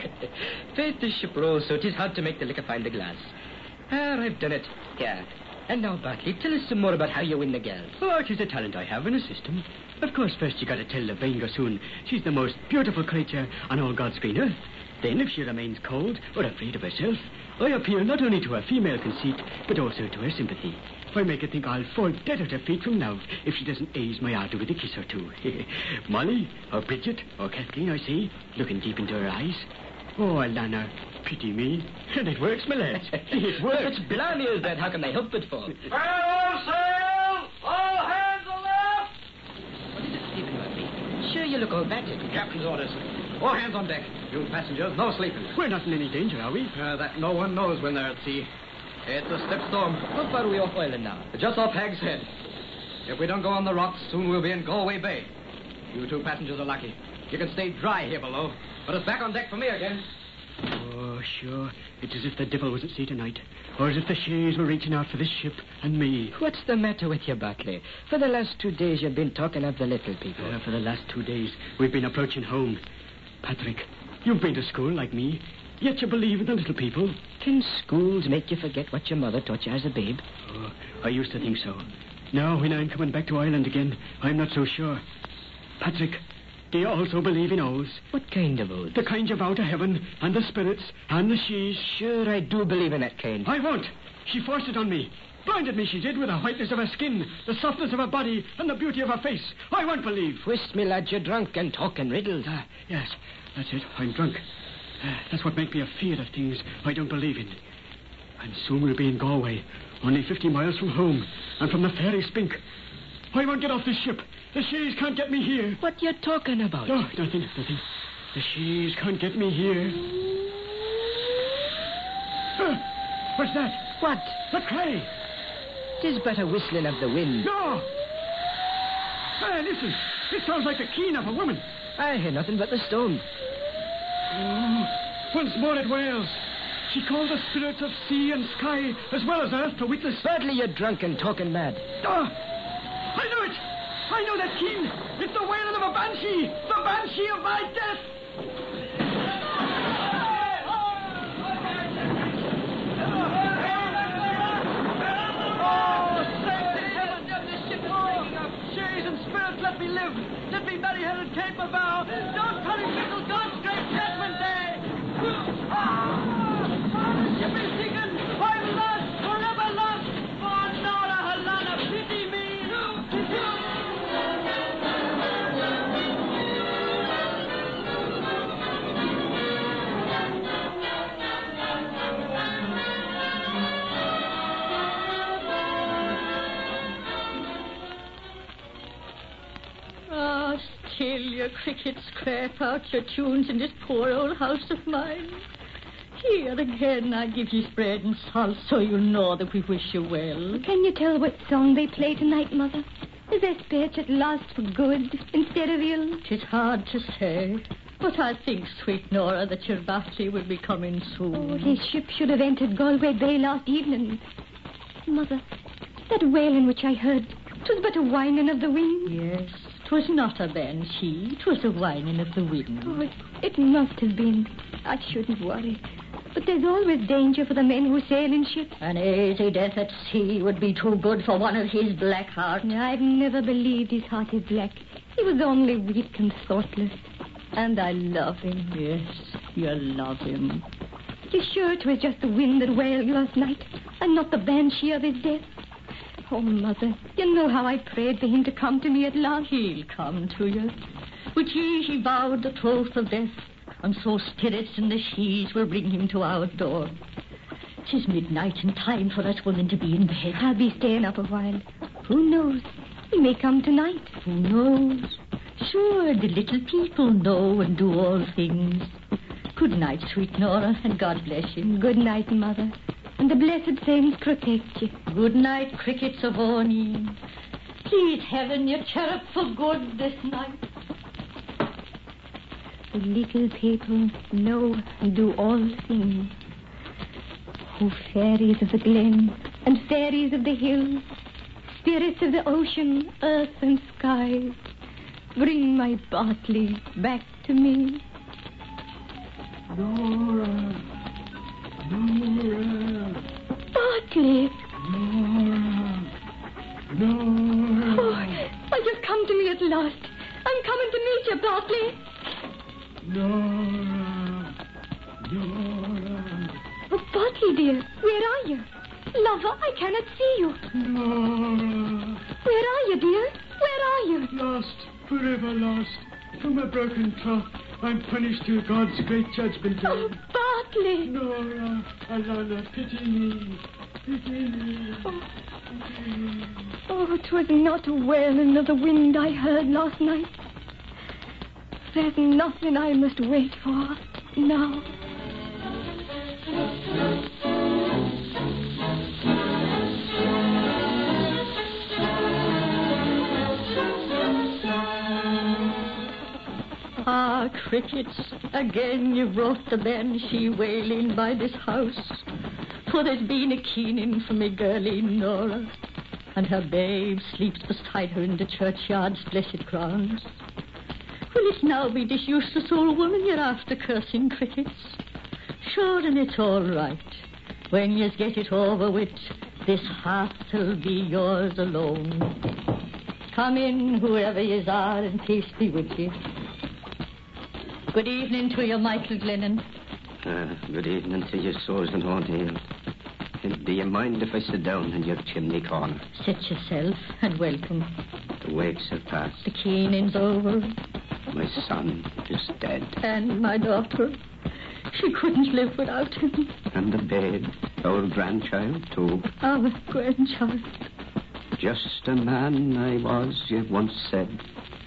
Faith, the ship rolls, so 'tis hard to make the liquor find the glass. I've done it. Yeah. And now, Bartley, tell us some more about how you win the girls. Oh, it is a talent I have in a system. Of course, first you got to tell Levine Gossoon she's the most beautiful creature on all God's green earth. Then, if she remains cold or afraid of herself, I appeal not only to her female conceit, but also to her sympathy. I make her think I'll fall dead at her feet from love if she doesn't ease my ardour with a kiss or two. Molly, or Bridget, or Kathleen, I see, looking deep into her eyes. Oh, Alana, pity me. And it works, my lads. It works. It's blimey is that. How can they help it for? All sail! All hands aloft! What is it, Stephen Murphy? Sure you look all battered. Captain's orders. All hands on deck. You passengers, no sleeping. We're not in any danger, are we? That no one knows when they're at sea. It's a stiff storm. How far are we off Ireland now? Just off Hag's Head. If we don't go on the rocks, soon we'll be in Galway Bay. You two passengers are lucky. You can stay dry here below. But it's back on deck for me again. Oh, sure. It's as if the devil wasn't sea tonight. Or as if the Shays were reaching out for this ship and me. What's the matter with you, Bartley? For the last 2 days you've been talking of the little people. For the last 2 days, we've been approaching home. Patrick, you've been to school like me, yet you believe in the little people. Can schools make you forget what your mother taught you as a babe? Oh, I used to think so. Now, when I'm coming back to Ireland again, I'm not so sure. Patrick, do you also believe in oaths? What kind of oaths? The kind you vow to heaven, and the spirits, and the she's. Sure, I do believe in that kind. I won't. She forced it on me. Blinded me, she did, with the whiteness of her skin, the softness of her body, and the beauty of her face. I won't believe. Twist, me lad, you're drunk and talking riddles. Yes, that's it. I'm drunk. That's what makes me afeard of things I don't believe in. And soon we'll be in Galway, only 50 miles from home, and from the Fairy Spink. I won't get off this ship. The Shays can't get me here. What you talking about? Oh, nothing. The Shays can't get me here. What's that? What? The cry. 'Tis but a whistling of the wind. No! Listen. It sounds like the keen of a woman. I hear nothing but the storm. Oh, once more it wails. She called the spirits of sea and sky, as well as earth, to witness. Badly you're drunk and talking mad. Oh, I know it! I know that keen! It's the wailing of a banshee! The banshee of my death! Oh, thank the heavens! The ship's breaking up! Shays and spirits, let me live! Let me marry her and take my vow! Don't punish me till God's great judgment day! The ship is sinking! I'm lost! Forever lost! Oh, Nora, Alana, pity me! Still your crickets scrape out your tunes in this poor old house of mine. Here again I give you bread and salt so you know that we wish you well. Can you tell what song they play tonight, Mother? Is their spirit at last for good instead of ill? 'Tis hard to say, but I think, sweet Nora, that your Bartley will be coming soon. Oh, his ship should have entered Galway Bay last evening. Mother, that wailing which I heard, 'twas but a whining of the wind. Yes. 'Twas not a banshee, 'twas the whining of the wind. Oh, it must have been. I shouldn't worry. But there's always danger for the men who sail in ships. An easy death at sea would be too good for one of his black heart. I've never believed his heart is black. He was only weak and thoughtless. And I love him. Yes, you love him. You're sure it was just the wind that wailed last night, and not the banshee of his death? Oh, Mother, you know how I prayed for him to come to me at last. He'll come to you. With ye he vowed the troth of death, and so spirits and the she's will bring him to our door. 'Tis midnight and time for us women to be in bed. I'll be staying up a while. Who knows? He may come tonight. Who knows? Sure, the little people know and do all things. Good night, sweet Nora, and God bless you. Good night, Mother, and the blessed saints protect you. Good night, crickets of Orny. Please, heaven, you chirrup for good this night. The little people know and do all things. Oh, fairies of the glen and fairies of the hills, spirits of the ocean, earth and skies, bring my Bartley back to me. Nora! Nora! Bartley! Nora! Nora! Oh, you've come to me at last. I'm coming to meet you, Bartley. Nora! Nora! Oh, Bartley, dear, where are you? Lover, I cannot see you. Nora! Where are you, dear? Where are you? Lost, forever lost. From a broken cloth, I'm punished to God's great judgment day. Oh, Bartley! Nora, Alana, pity me. Pity me. Pity me. Oh, it was not a wailing of the wind I heard last night. There's nothing I must wait for now. Ah, crickets, again you brought the banshee wailing by this house. For there's been a keening for me girlie Nora, and her babe sleeps beside her in the churchyard's blessed grounds. Will it now be this useless old woman you're after cursing, crickets? Sure, and it's all right. When yous get it over with, this heart'll be yours alone. Come in, whoever yous are, and peace be with you. Good evening to you, Michael Glennon. Good evening to you, Susan O'Neill. Do you mind if I sit down in your chimney corner? Sit yourself, and welcome. The wakes are past. The keening's over. My son is dead. And my daughter. She couldn't live without him. And the babe, our grandchild, too. Our grandchild. Just a man I was, you once said.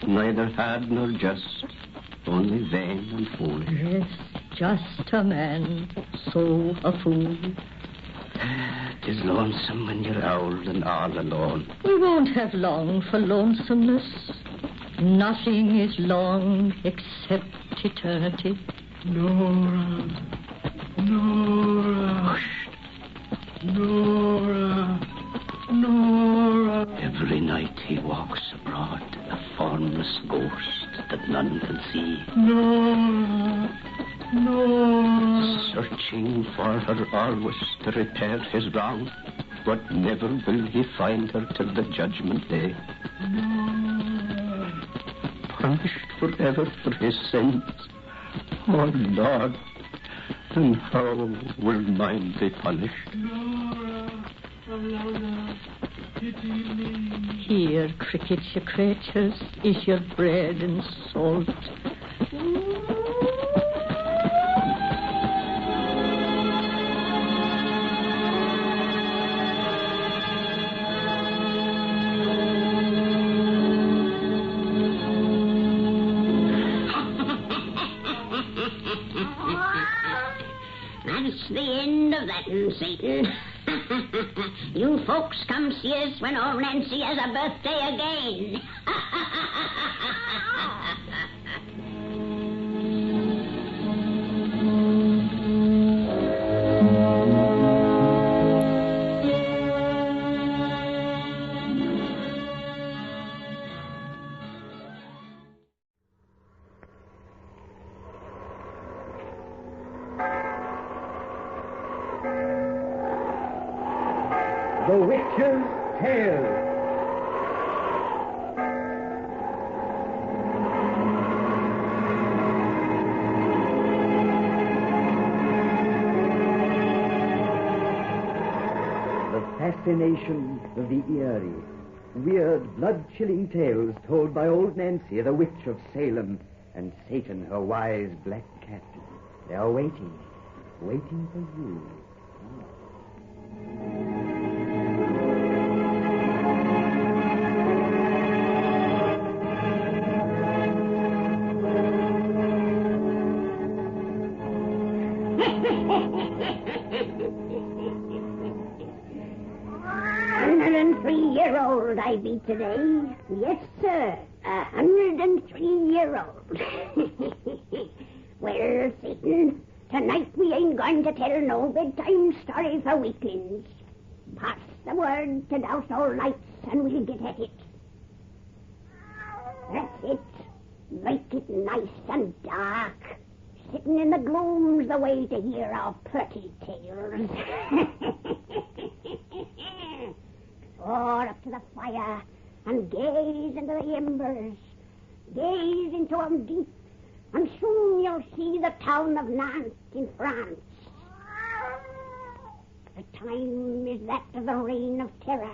Neither had nor just, only vain and foolish. Yes, just a man, so a fool. 'Tis lonesome when you're old and all alone. We won't have long for lonesomeness. Nothing is long except eternity. Nora! Nora! Hush! Nora! Nora! Every night he walks abroad, a formless ghost that none can see. Nora! Nora! Searching for her always to repair his wrong, but never will he find her till the judgment day. Nora! Punished forever for his sins. Oh, Lord, and how will mine be punished? Nora! Alana, pity me. Here, crickets, you creatures, is your bread and salt. That's the end of that, Satan. You folks come see us when old Nancy has a birthday again. The Witch's Tale. The fascination of the eerie, weird, blood-chilling tales told by old Nancy, the witch of Salem, and Satan, her wise black cat. They are waiting for you. I be today. Yes, sir. 103-year-old. Well, Satan, tonight we ain't going to tell no bedtime story for weaklings. Pass the word to douse all lights and we'll get at it. That's it. Make it nice and dark. Sitting in the gloom's the way to hear our pretty tales. Or up to the fire and gaze into the embers. Gaze into them deep, and soon you'll see the town of Nantes in France. The time is that of the reign of terror,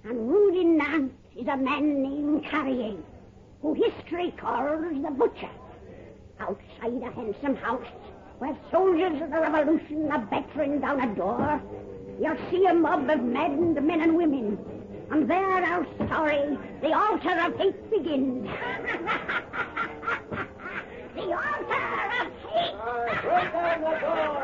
and ruled in Nantes is a man named Carrier, who history calls the Butcher. Outside a handsome house, where soldiers of the Revolution are battering down a door, you'll see a mob of maddened men and women. And there our story, the altar of hate, begins. The altar of hate! Break down the door!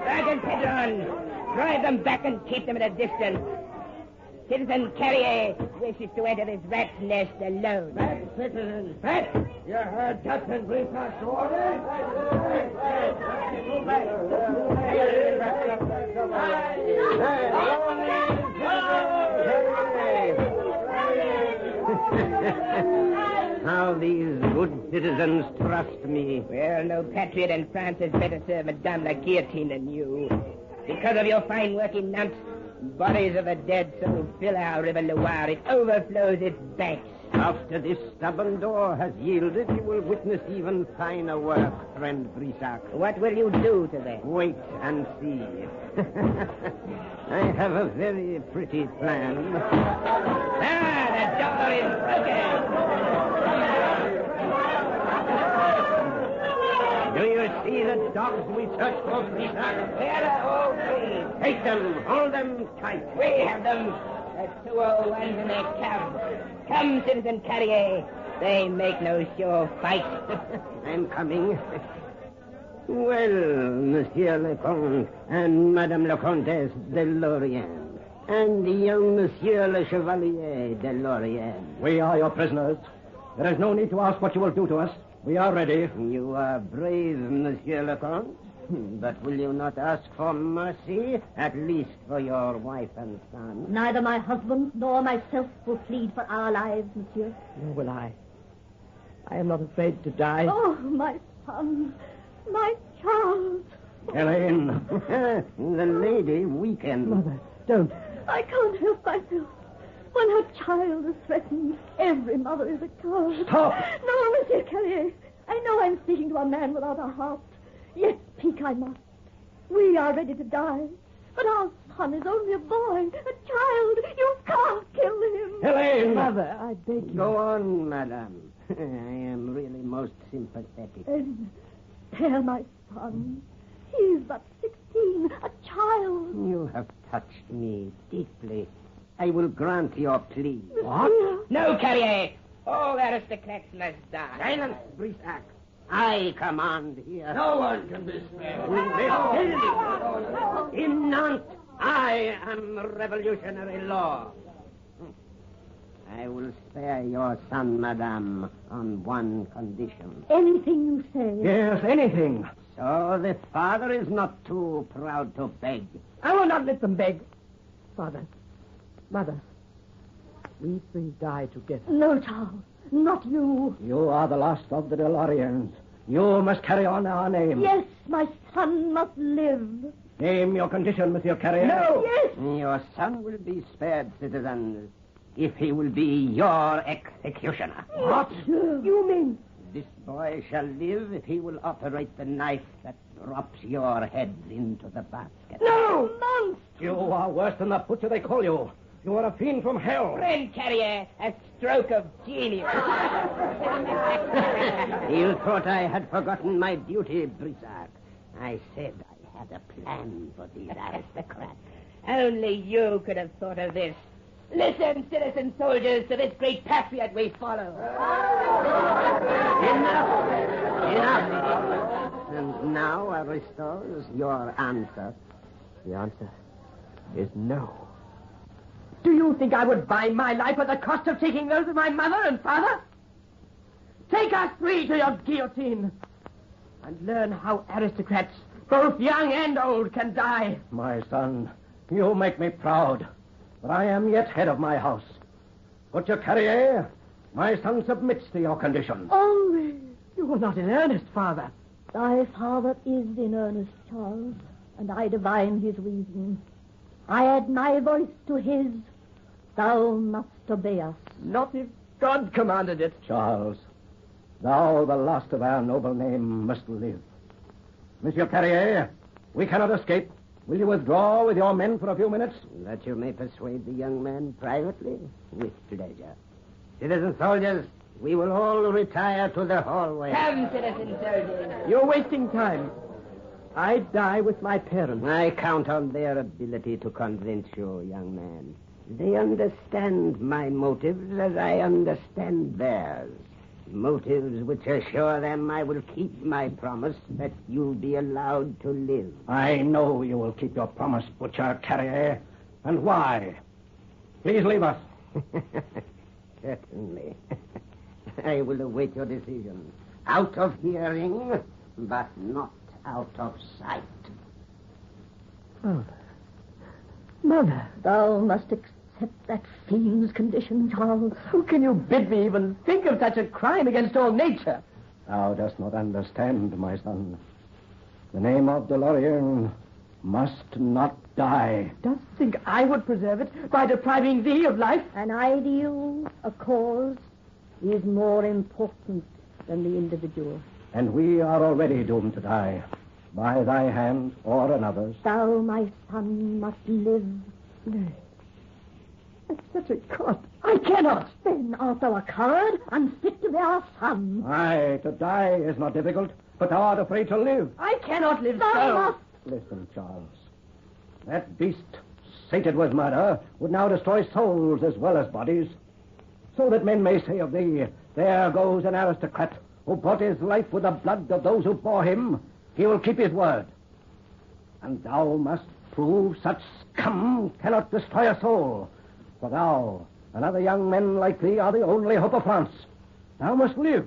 Sergeant Pedron, drive them back and keep them at a distance. Citizen Carrier wishes to enter this rat's nest alone. Back, citizens, back! You heard Captain Briscoe's orders? How these good citizens trust me. Well, no patriot in France has better serve Madame la Guillotine than you. Because of your fine work in Nantes, bodies of the dead so fill our River Loire, it overflows its banks. After this stubborn door has yielded, you will witness even finer work, friend Brissac. What will you do to them? Wait and see. I have a very pretty plan. Ah, the door is broken. Do you see the dogs we searched for, Brissac? There are all three. Take them, hold them tight. We have them. The 201s in their cab. Come, Citizen Carrier. They make no sure fight. I'm coming. Well, Monsieur le Comte and Madame la Comtesse de Lorient, and young Monsieur le Chevalier de Lorient. We are your prisoners. There is no need to ask what you will do to us. We are ready. You are brave, Monsieur le Comte. But will you not ask for mercy, at least for your wife and son? Neither my husband nor myself will plead for our lives, monsieur. Nor will I. I am not afraid to die. Oh, my son, my Charles. Elaine, the lady weakened. Mother, don't. I can't help myself. When her child is threatened, every mother is a coward. Stop! No, Monsieur Carrier. I know I'm speaking to a man without a heart. Yet speak I must. We are ready to die. But our son is only a boy, a child. You can't kill him. Elaine! Mother, I beg you. Go on, madame. I am really most sympathetic. Then spare my son. He is but 16, a child. You have touched me deeply. I will grant your plea. What? No, Carrier. All aristocrats must die. Silence, Brissac. I command here. No one can be spared. In Nantes, I am revolutionary law. I will spare your son, madame, on one condition. Anything you say. Yes, anything. So the father is not too proud to beg. I will not let them beg. Father, Mother, We three die together. No, Charles, not you. You are the last of the DeLoreans. You must carry on our name. Yes, my son must live. Name your condition, Monsieur Carrier. No! Yes! Your son will be spared, citizens, if he will be your executioner. What? You mean? This boy shall live if he will operate the knife that drops your heads into the basket. No! Monster! You are worse than the butcher they call you. You are a fiend from hell. Friend Carrier, a stroke of genius. You thought I had forgotten my duty, Brissac. I said I had a plan for these aristocrats. Only you could have thought of this. Listen, citizen soldiers, to this great patriot we follow. Enough. And now, Aristos, your answer. The answer is no. Do you think I would buy my life at the cost of taking those of my mother and father? Take us three to your guillotine and learn how aristocrats, both young and old, can die. My son, you make me proud, but I am yet head of my house. Butcher Carrier, my son submits to your conditions. Only. You are not in earnest, father. Thy father is in earnest, Charles, and I divine his reason. I add my voice to his. Thou must obey us. Not if God commanded it. Charles, thou, the last of our noble name, must live. Monsieur Carrier, we cannot escape. Will you withdraw with your men for a few minutes? That you may persuade the young man privately, with pleasure. Citizen soldiers, we will all retire to the hallway. Come, citizen soldiers. You're wasting time. I die with my parents. I count on their ability to convince you, young man. They understand my motives as I understand theirs. Motives which assure them I will keep my promise that you'll be allowed to live. I know you will keep your promise, Butcher Carrier. And why? Please leave us. Certainly. I will await your decision. Out of hearing, but not out of sight. Oh. Mother. Thou must accept that fiend's condition, Charles. How can you bid me even think of such a crime against all nature? Thou dost not understand, my son. The name of DeLorean must not die. Dost think I would preserve it by depriving thee of life? An ideal, a cause, is more important than the individual. And we are already doomed to die, by thy hand or another's. Thou, my son, must live. Nay, at such a cost, I cannot. Then art thou a coward, unfit to be our son. Aye, to die is not difficult, but thou art afraid to live. I cannot live Thou must. Listen, Charles. That beast, sated with murder, would now destroy souls as well as bodies, so that men may say of thee, there goes an aristocrat who bought his life with the blood of those who bore him. He will keep his word. And thou must prove such scum cannot destroy a soul. For thou and other young men like thee are the only hope of France. Thou must live,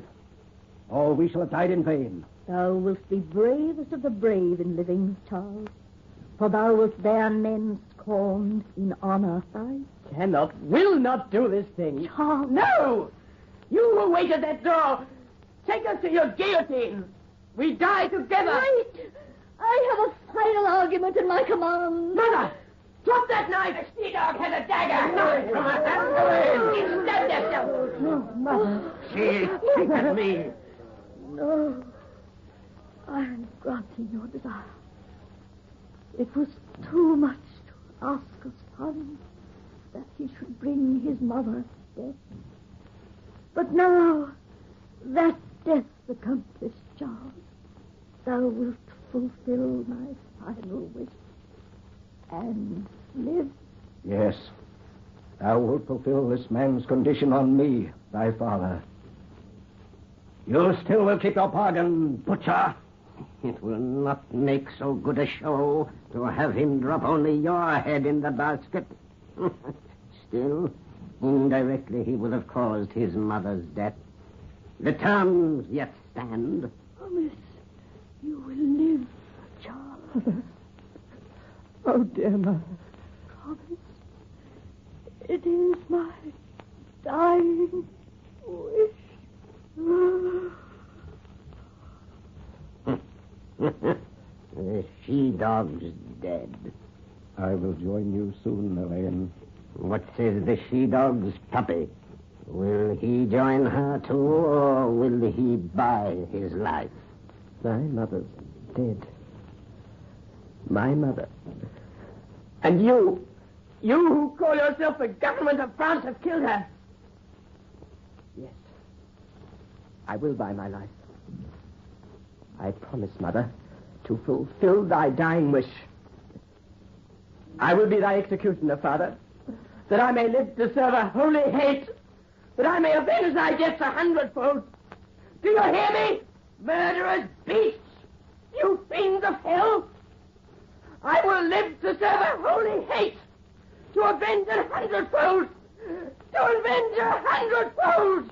or we shall have died in vain. Thou wilt be bravest of the brave in living, Charles. For thou wilt bear men scorned in honor. I will not do this thing. Charles. No! You will wait at that door. Take us to your guillotine. We die together. Wait! I have a final argument in my command. Mother! Drop that knife! The she-dog has a dagger! Knife from her hand away! Stab yourself! No, Mother. She at me. No. I am granting your desire. It was too much to ask a son that he should bring his mother's death. But now, that death accomplished, Charles, thou wilt fulfill my final wish and live. Yes, thou wilt fulfill this man's condition on me, thy father. You still will keep your bargain, Butcher. It will not make so good a show to have him drop only your head in the basket. Still, indirectly he will have caused his mother's death. The terms yet stand. Promise you will live, Charles. Oh, dear mother. Promise. It is my dying wish. The she-dog's dead. I will join you soon, Elaine. What says the she-dog's puppy? Will he join her too, or will he buy his life? My mother's dead. My mother. And you who call yourself the government of France, have killed her. Yes. I will buy my life. I promise, Mother, to fulfill thy dying wish. I will be thy executioner, Father, that I may live to serve a holy hate, that I may avenge thy deaths 100-fold. Do you hear me, murderous beasts, you fiends of hell? I will live to serve a holy hate, to avenge 100-fold, to avenge 100-fold.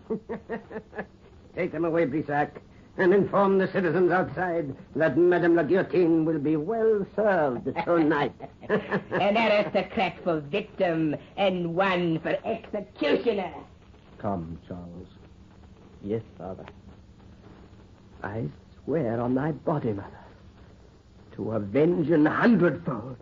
Take them away, Brissac, and inform the citizens outside that Madame la Guillotine will be well served tonight. An aristocrat for victim and one for executioner. Come, Charles. Yes, Father. I swear on thy body, Mother, to avenge 100-fold.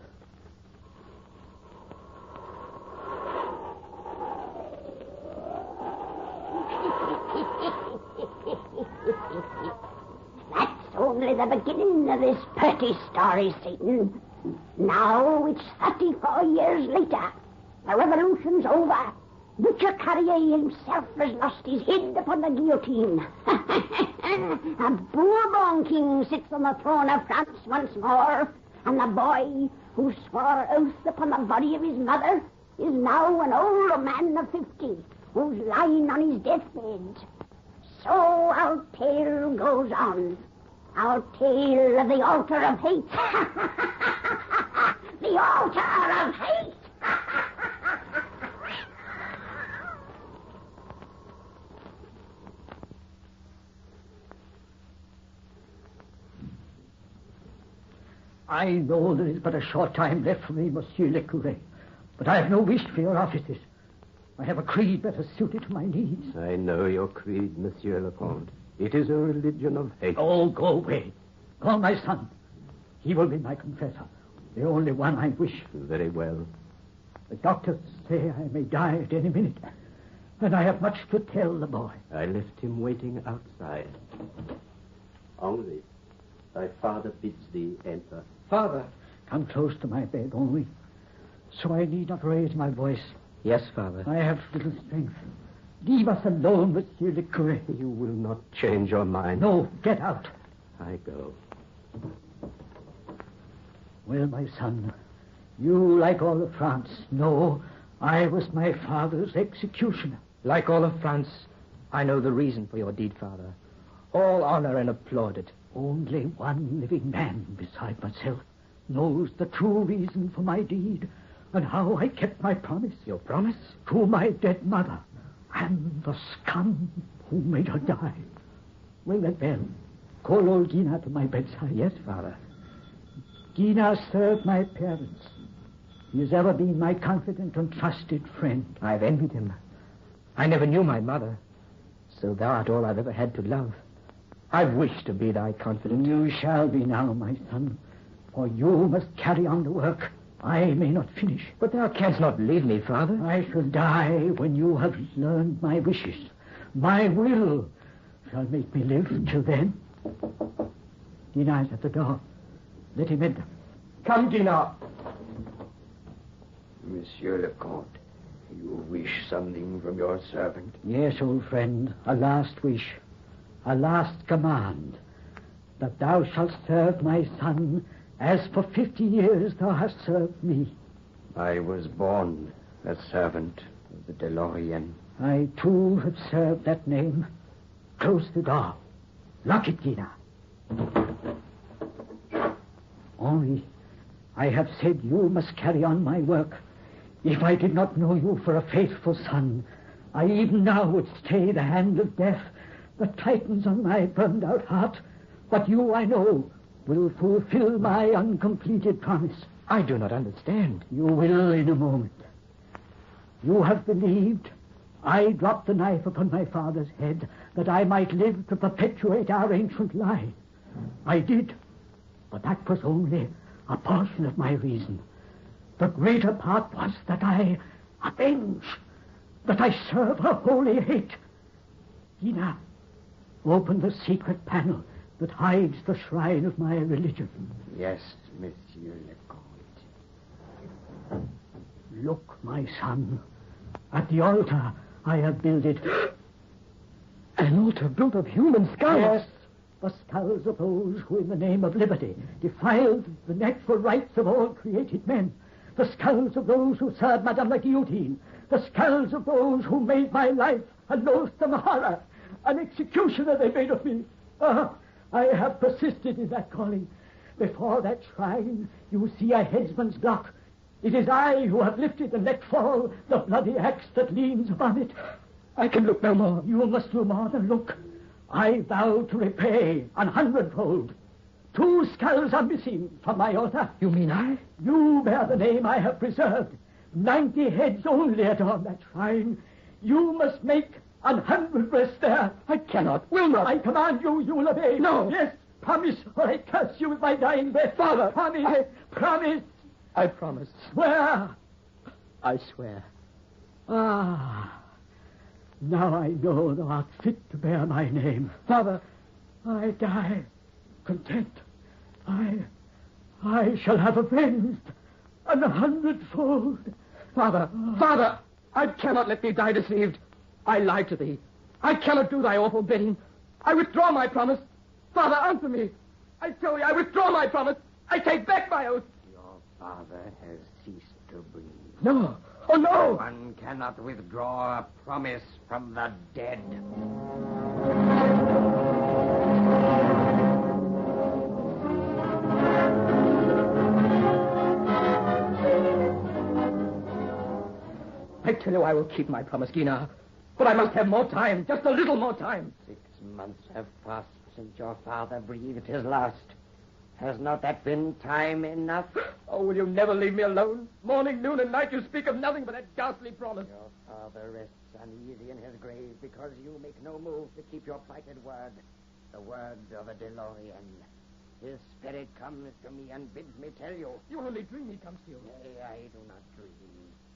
That's only the beginning of this pretty story, Satan. Now it's 34 years later. The revolution's over. Butcher Carrier himself has lost his head upon the guillotine. A Bourbon king sits on the throne of France once more, and the boy who swore oath upon the body of his mother is now an old man of 50 who's lying on his deathbed. So our tale goes on. Our tale of the altar of hate. The altar of hate. I know there is but a short time left for me, Monsieur le Curé, but I have no wish for your offices. I have a creed better suited to my needs. I know your creed, Monsieur le Comte. It is a religion of hate. Oh, go away. Call my son. He will be my confessor, the only one I wish. Very well. The doctors say I may die at any minute, and I have much to tell the boy. I left him waiting outside. Henri, thy father bids thee enter. Father, come close to my bed, Henri, so I need not raise my voice. Yes, Father. I have little strength. Leave us alone, Monsieur le Curé. You will not change your mind. No, get out. I go. Well, my son, you, like all of France, know I was my father's executioner. Like all of France, I know the reason for your deed, Father. All honor and applauded. Only one living man beside myself knows the true reason for my deed and how I kept my promise. Your promise? To my dead mother and the scum who made her die. Ring that bell. Call old Gina to my bedside. Yes, Father. Gina served my parents. He has ever been my confident and trusted friend. I've envied him. I never knew my mother, so thou art all I've ever had to love. I wish to be thy confidant. You shall be now, my son, for you must carry on the work. I may not finish. But thou canst not leave me, Father. I shall die when you have learned my wishes. My will shall make me live till then. Gina is at the door. Let him enter. Come, Gina. Monsieur le Comte, you wish something from your servant? Yes, old friend, a last wish, a last command, that thou shalt serve my son as for 50 years thou hast served me. I was born a servant of the DeLorean. I, too, have served that name. Close the door. Lock it, Gina. Henri, I have said you must carry on my work. If I did not know you for a faithful son, I even now would stay the hand of death that tightens on my burned-out heart. But you, I know, will fulfill my uncompleted promise. I do not understand. You will in a moment. You have believed, I dropped the knife upon my father's head that I might live to perpetuate our ancient line. I did, but that was only a portion of my reason. The greater part was that I avenge, that I serve a holy hate. Gina, open the secret panel that hides the shrine of my religion. Yes, Monsieur le Comte. Look, my son, at the altar I have builded. An altar built of human skulls? Yes, the skulls of those who in the name of liberty defiled the natural rights of all created men. The skulls of those who served Madame la Guillotine. The skulls of those who made my life a loathsome horror. An executioner they made of me. I have persisted in that calling. Before that shrine, you see a headsman's block. It is I who have lifted and let fall the bloody axe that leans upon it. I can look no more. You must do more than look. I vow to repay 100-fold. 2 skulls are missing from my altar. You mean I? You bear the name I have preserved. 90 heads only adorn that shrine. You must make 100 rest there. I cannot, will not. I command you, you will obey. No. Yes, promise, or I curse you with my dying breath. Father, promise. Promise. I promise. Swear. I swear. Now I know thou art fit to bear my name. Father, I die content. I shall have avenged 100-fold. Father, Father, I cannot let thee die deceived. I lied to thee. I cannot do thy awful bidding. I withdraw my promise. Father, answer me. I tell you, I withdraw my promise. I take back my oath. Your father has ceased to breathe. No. Oh, no. One cannot withdraw a promise from the dead. I tell you I will keep my promise, Gina. But I must have more time, just a little more time. 6 months have passed since your father breathed his last. Has not that been time enough? Oh, will you never leave me alone? Morning, noon, and night you speak of nothing but that ghastly promise. Your father rests uneasy in his grave because you make no move to keep your plighted word. The word of a DeLorean. His spirit comes to me and bids me tell you. You only dream he comes to you. Nay, I do not dream.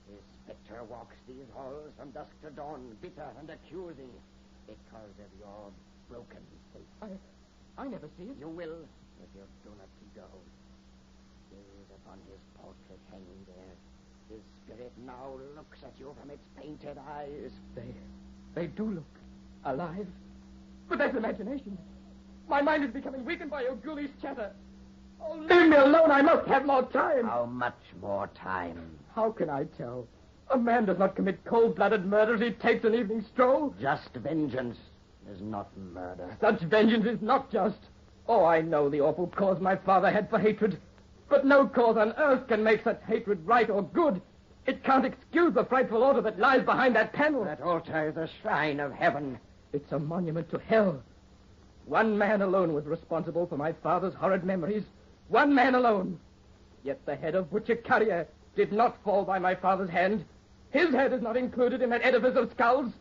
His spectre walks these halls from dusk to dawn, bitter and accusing, because of your broken faith. I never see it. You will, if you do not keep your oath. Gaze upon his portrait hanging there. His spirit now looks at you from its painted eyes. They do look alive. But that's imagination. My mind is becoming weakened by your ghoulish chatter. Oh, leave me alone. I must have more time. How much more time? How can I tell? A man does not commit cold-blooded murder if he takes an evening stroll. Just vengeance is not murder. Such vengeance is not just. Oh, I know the awful cause my father had for hatred. But no cause on earth can make such hatred right or good. It can't excuse the frightful altar that lies behind that panel. That altar is a shrine of heaven. It's a monument to hell. One man alone was responsible for my father's horrid memories. One man alone. Yet the head of Butcher Carrier did not fall by my father's hand. His head is not included in that edifice of skulls.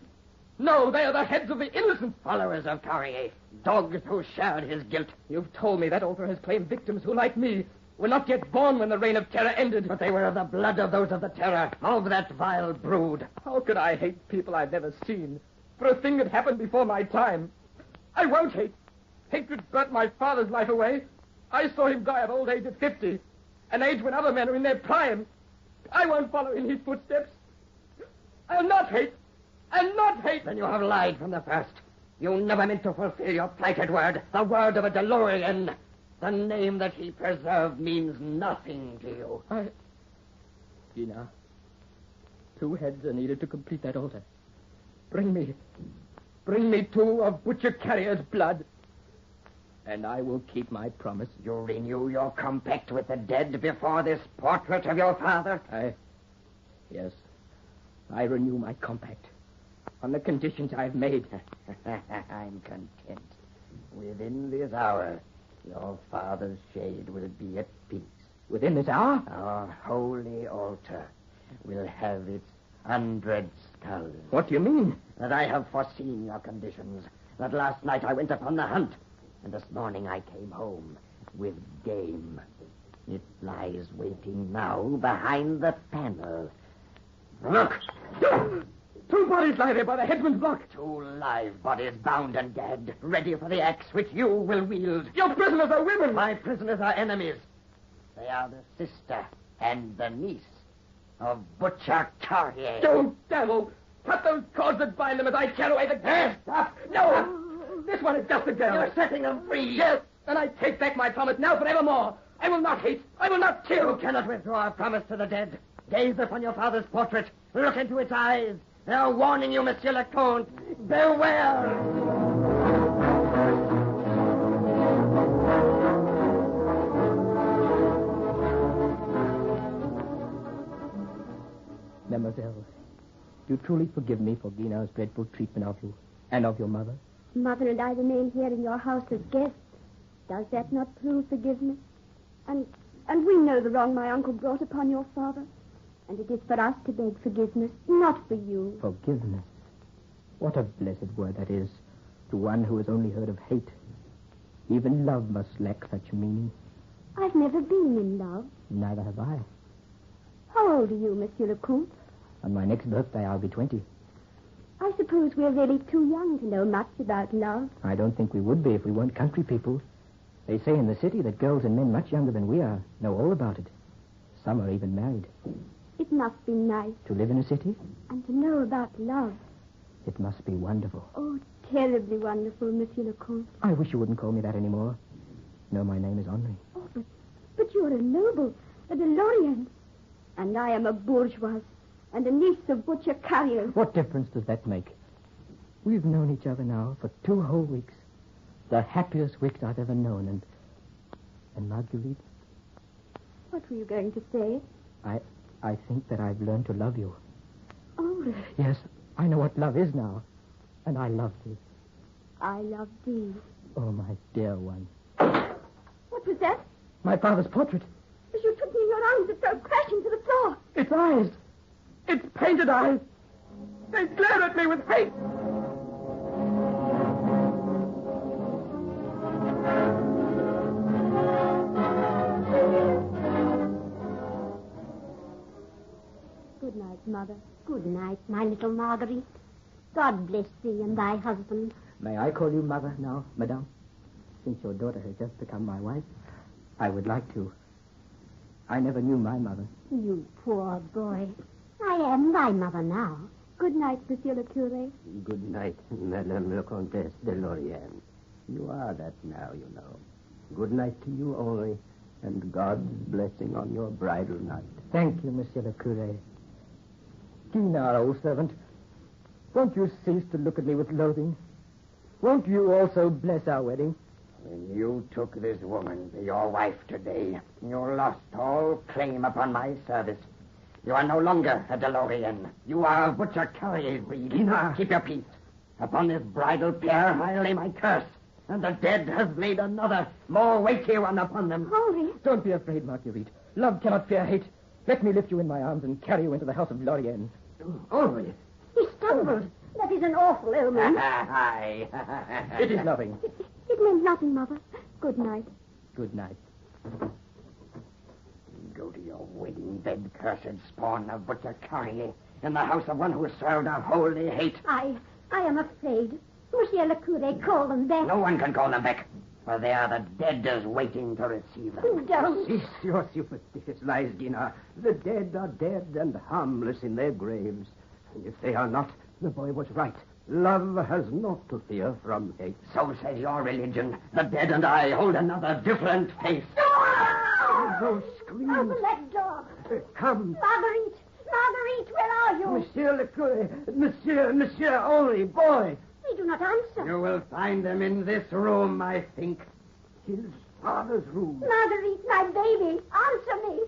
No, they are the heads of the innocent. Followers of Carrier. Dogs who shared his guilt. You've told me that altar has claimed victims who, like me, were not yet born when the reign of terror ended. But they were of the blood of those of the terror, of that vile brood. How could I hate people I've never seen for a thing that happened before my time? I won't hate. Hatred burnt my father's life away. I saw him die of old age at 50, an age when other men are in their prime. I won't follow in his footsteps. I'll not hate. I'll not hate. Then you have lied from the first. You never meant to fulfill your plighted word, the word of a DeLorean. The name that he preserved means nothing to you. Gina, 2 heads are needed to complete that altar. Bring me 2 of Butcher Carrier's blood, and I will keep my promise. You renew your compact with the dead before this portrait of your father? Yes, I renew my compact on the conditions I've made. I'm content. Within this hour, your father's shade will be at peace. Within this hour? Our holy altar will have its 100 skulls. What do you mean? That I have foreseen your conditions. That last night I went upon the hunt, and this morning I came home with game. It lies waiting now behind the panel. Look! 2 bodies lie there by the headsman's block. 2 live bodies bound and gagged, ready for the axe which you will wield. Your prisoners are women. My prisoners are enemies. They are the sister and the niece of Butcher Carrier. You devil! Cut those cords that bind them as I tear away the... Yes, stop! No! This one is just a girl. You're setting them free. Yes, and I take back my promise now forevermore. I will not hate. I will not kill. You cannot withdraw a promise to the dead. Gaze upon your father's portrait. Look into its eyes. They are warning you, Monsieur le Comte. Beware! Mademoiselle, do you truly forgive me for Guinard's dreadful treatment of you and of your mother? Mother and I remain here in your house as guests. Does that not prove forgiveness? And we know the wrong my uncle brought upon your father. And it is for us to beg forgiveness, not for you. Forgiveness? What a blessed word that is to one who has only heard of hate. Even love must lack such meaning. I've never been in love. Neither have I. How old are you, Monsieur le Comte? On my next birthday, I'll be 20. I suppose we're really too young to know much about love. I don't think we would be if we weren't country people. They say in the city that girls and men much younger than we are know all about it. Some are even married. It must be nice. To live in a city? And to know about love. It must be wonderful. Oh, terribly wonderful, Monsieur le Comte. I wish you wouldn't call me that anymore. No, my name is Henri. Oh, but you're a noble, a de Lorient. And I am a bourgeoise and a niece of Butcher Carrier. What difference does that make? We've known each other now for 2 whole weeks. The happiest weeks I've ever known. And Marguerite? What were you going to say? I think that I've learned to love you. Oh. Yes, I know what love is now. And I love thee. I love thee. Oh, my dear one. What was that? My father's portrait. As you took me in your arms, it fell crashing to the floor. Its eyes. Its painted eyes. They glare at me with hate. Good night, Mother. Good night, my little Marguerite. God bless thee and thy husband. May I call you Mother now, Madame? Since your daughter has just become my wife, I would like to. I never knew my mother. You poor boy. I am thy mother now. Good night, Monsieur le Curé. Good night, Madame la Comtesse de Lorient. You are that now, you know. Good night to you, Henri, and God's blessing on your bridal night. Thank you, Monsieur le Curé. Guinard, old servant, won't you cease to look at me with loathing? Won't you also bless our wedding? When you took this woman to your wife today, you lost all claim upon my service. You are no longer a DeLorean. You are a Butcher Carrier's breed. Keep your peace. Upon this bridal pair, I lay my curse. And the dead has laid another, more weighty one upon them. Henri. Don't be afraid, Marguerite. Love cannot fear hate. Let me lift you in my arms and carry you into the house of Lorient. Henri. He stumbled. That is an awful omen. Aye. It is nothing. It meant nothing, Mother. Good night. Good night. Go to your wedding bed, cursed spawn of Butcher Carrier, in the house of one who served a holy hate. I am afraid. Monsieur le Curé, call them back. No one can call them back, for they are the dead as waiting to receive them. Don't. Cease your superstitious lies, Guinard. The dead are dead and harmless in their graves. And if they are not, the boy was right. Love has naught to fear from hate. So says your religion. The dead and I hold another different faith. Those screams. Open that door. Come. Marguerite, where are you? Monsieur le Curé. Monsieur, only boy. They do not answer. You will find them in this room, I think. His father's room. Marguerite, my baby, answer me.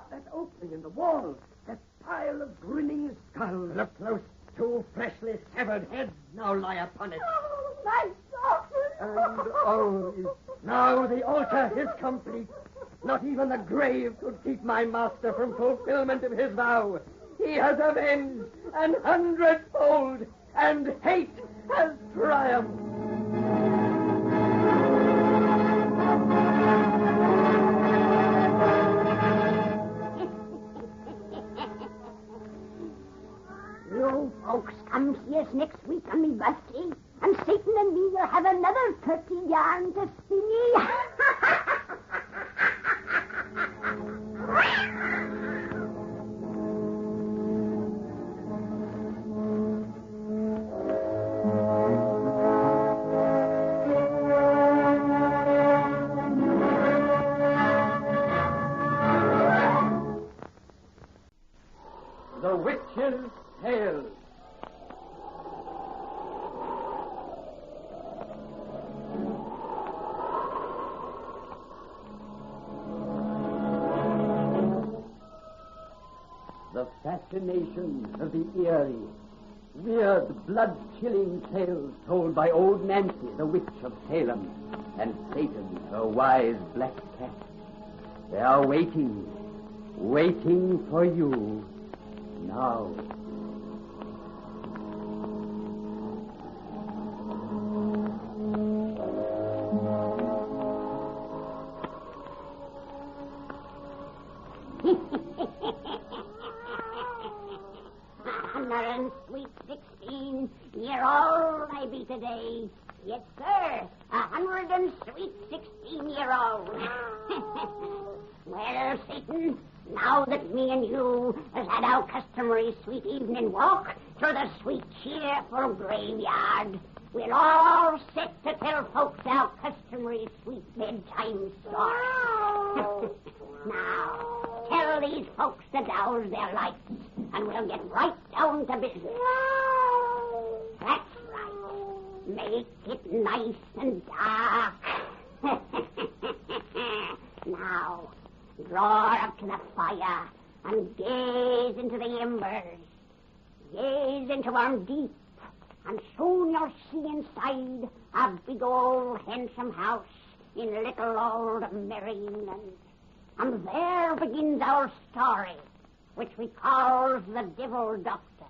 That opening in the wall. That pile of grinning skulls. Look close. 2 freshly severed heads now lie upon it. Oh, my daughter. And only. Now the altar is complete. Not even the grave could keep my master from fulfillment of his vow. he has avenged, and hundredfold, and hate has triumphed. You folks come see us next week on me birthday, and Satan and me will have another 30 yarn to spin. The Witch's Tale. The fascination of the eerie, weird, blood-chilling tales told by old Nancy, the witch of Salem, and Satan, her wise black cat. They are waiting for you now. Sweet 16-year-old I be today. Yes, sir, 116-year-old. Well, Satan, now that me and you has had our customary sweet evening walk through the sweet, cheerful graveyard, we'll all sit to tell folks our customary sweet bedtime story. Now, tell these folks to douse their lights, and we'll get right down to business. That's right. Make it nice and dark. Now, draw up to the fire and gaze into the embers. Gaze into them deep, and soon you'll see inside a big old handsome house in little old Merry England. And there begins our story, which we call the Devil Doctor.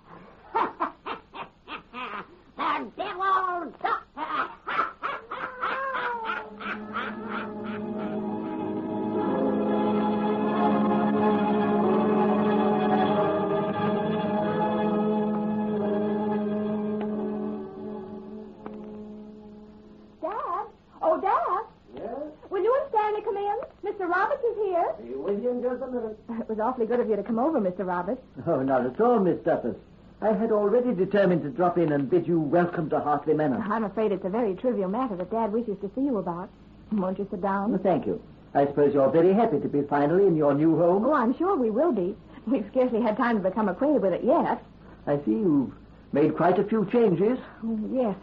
The Devil Doctor! Dad? Oh, Dad? Yes? Will you and Stanley come in? Mr. Roberts is here. Be with you in just a minute. It was awfully good of you to come over, Mr. Roberts. Oh, not at all, Miss Duffus. I had already determined to drop in and bid you welcome to Hartley Manor. I'm afraid it's a very trivial matter that Dad wishes to see you about. Won't you sit down? Well, thank you. I suppose you're very happy to be finally in your new home. Oh, I'm sure we will be. We've scarcely had time to become acquainted with it yet. I see you've made quite a few changes. Oh, yes.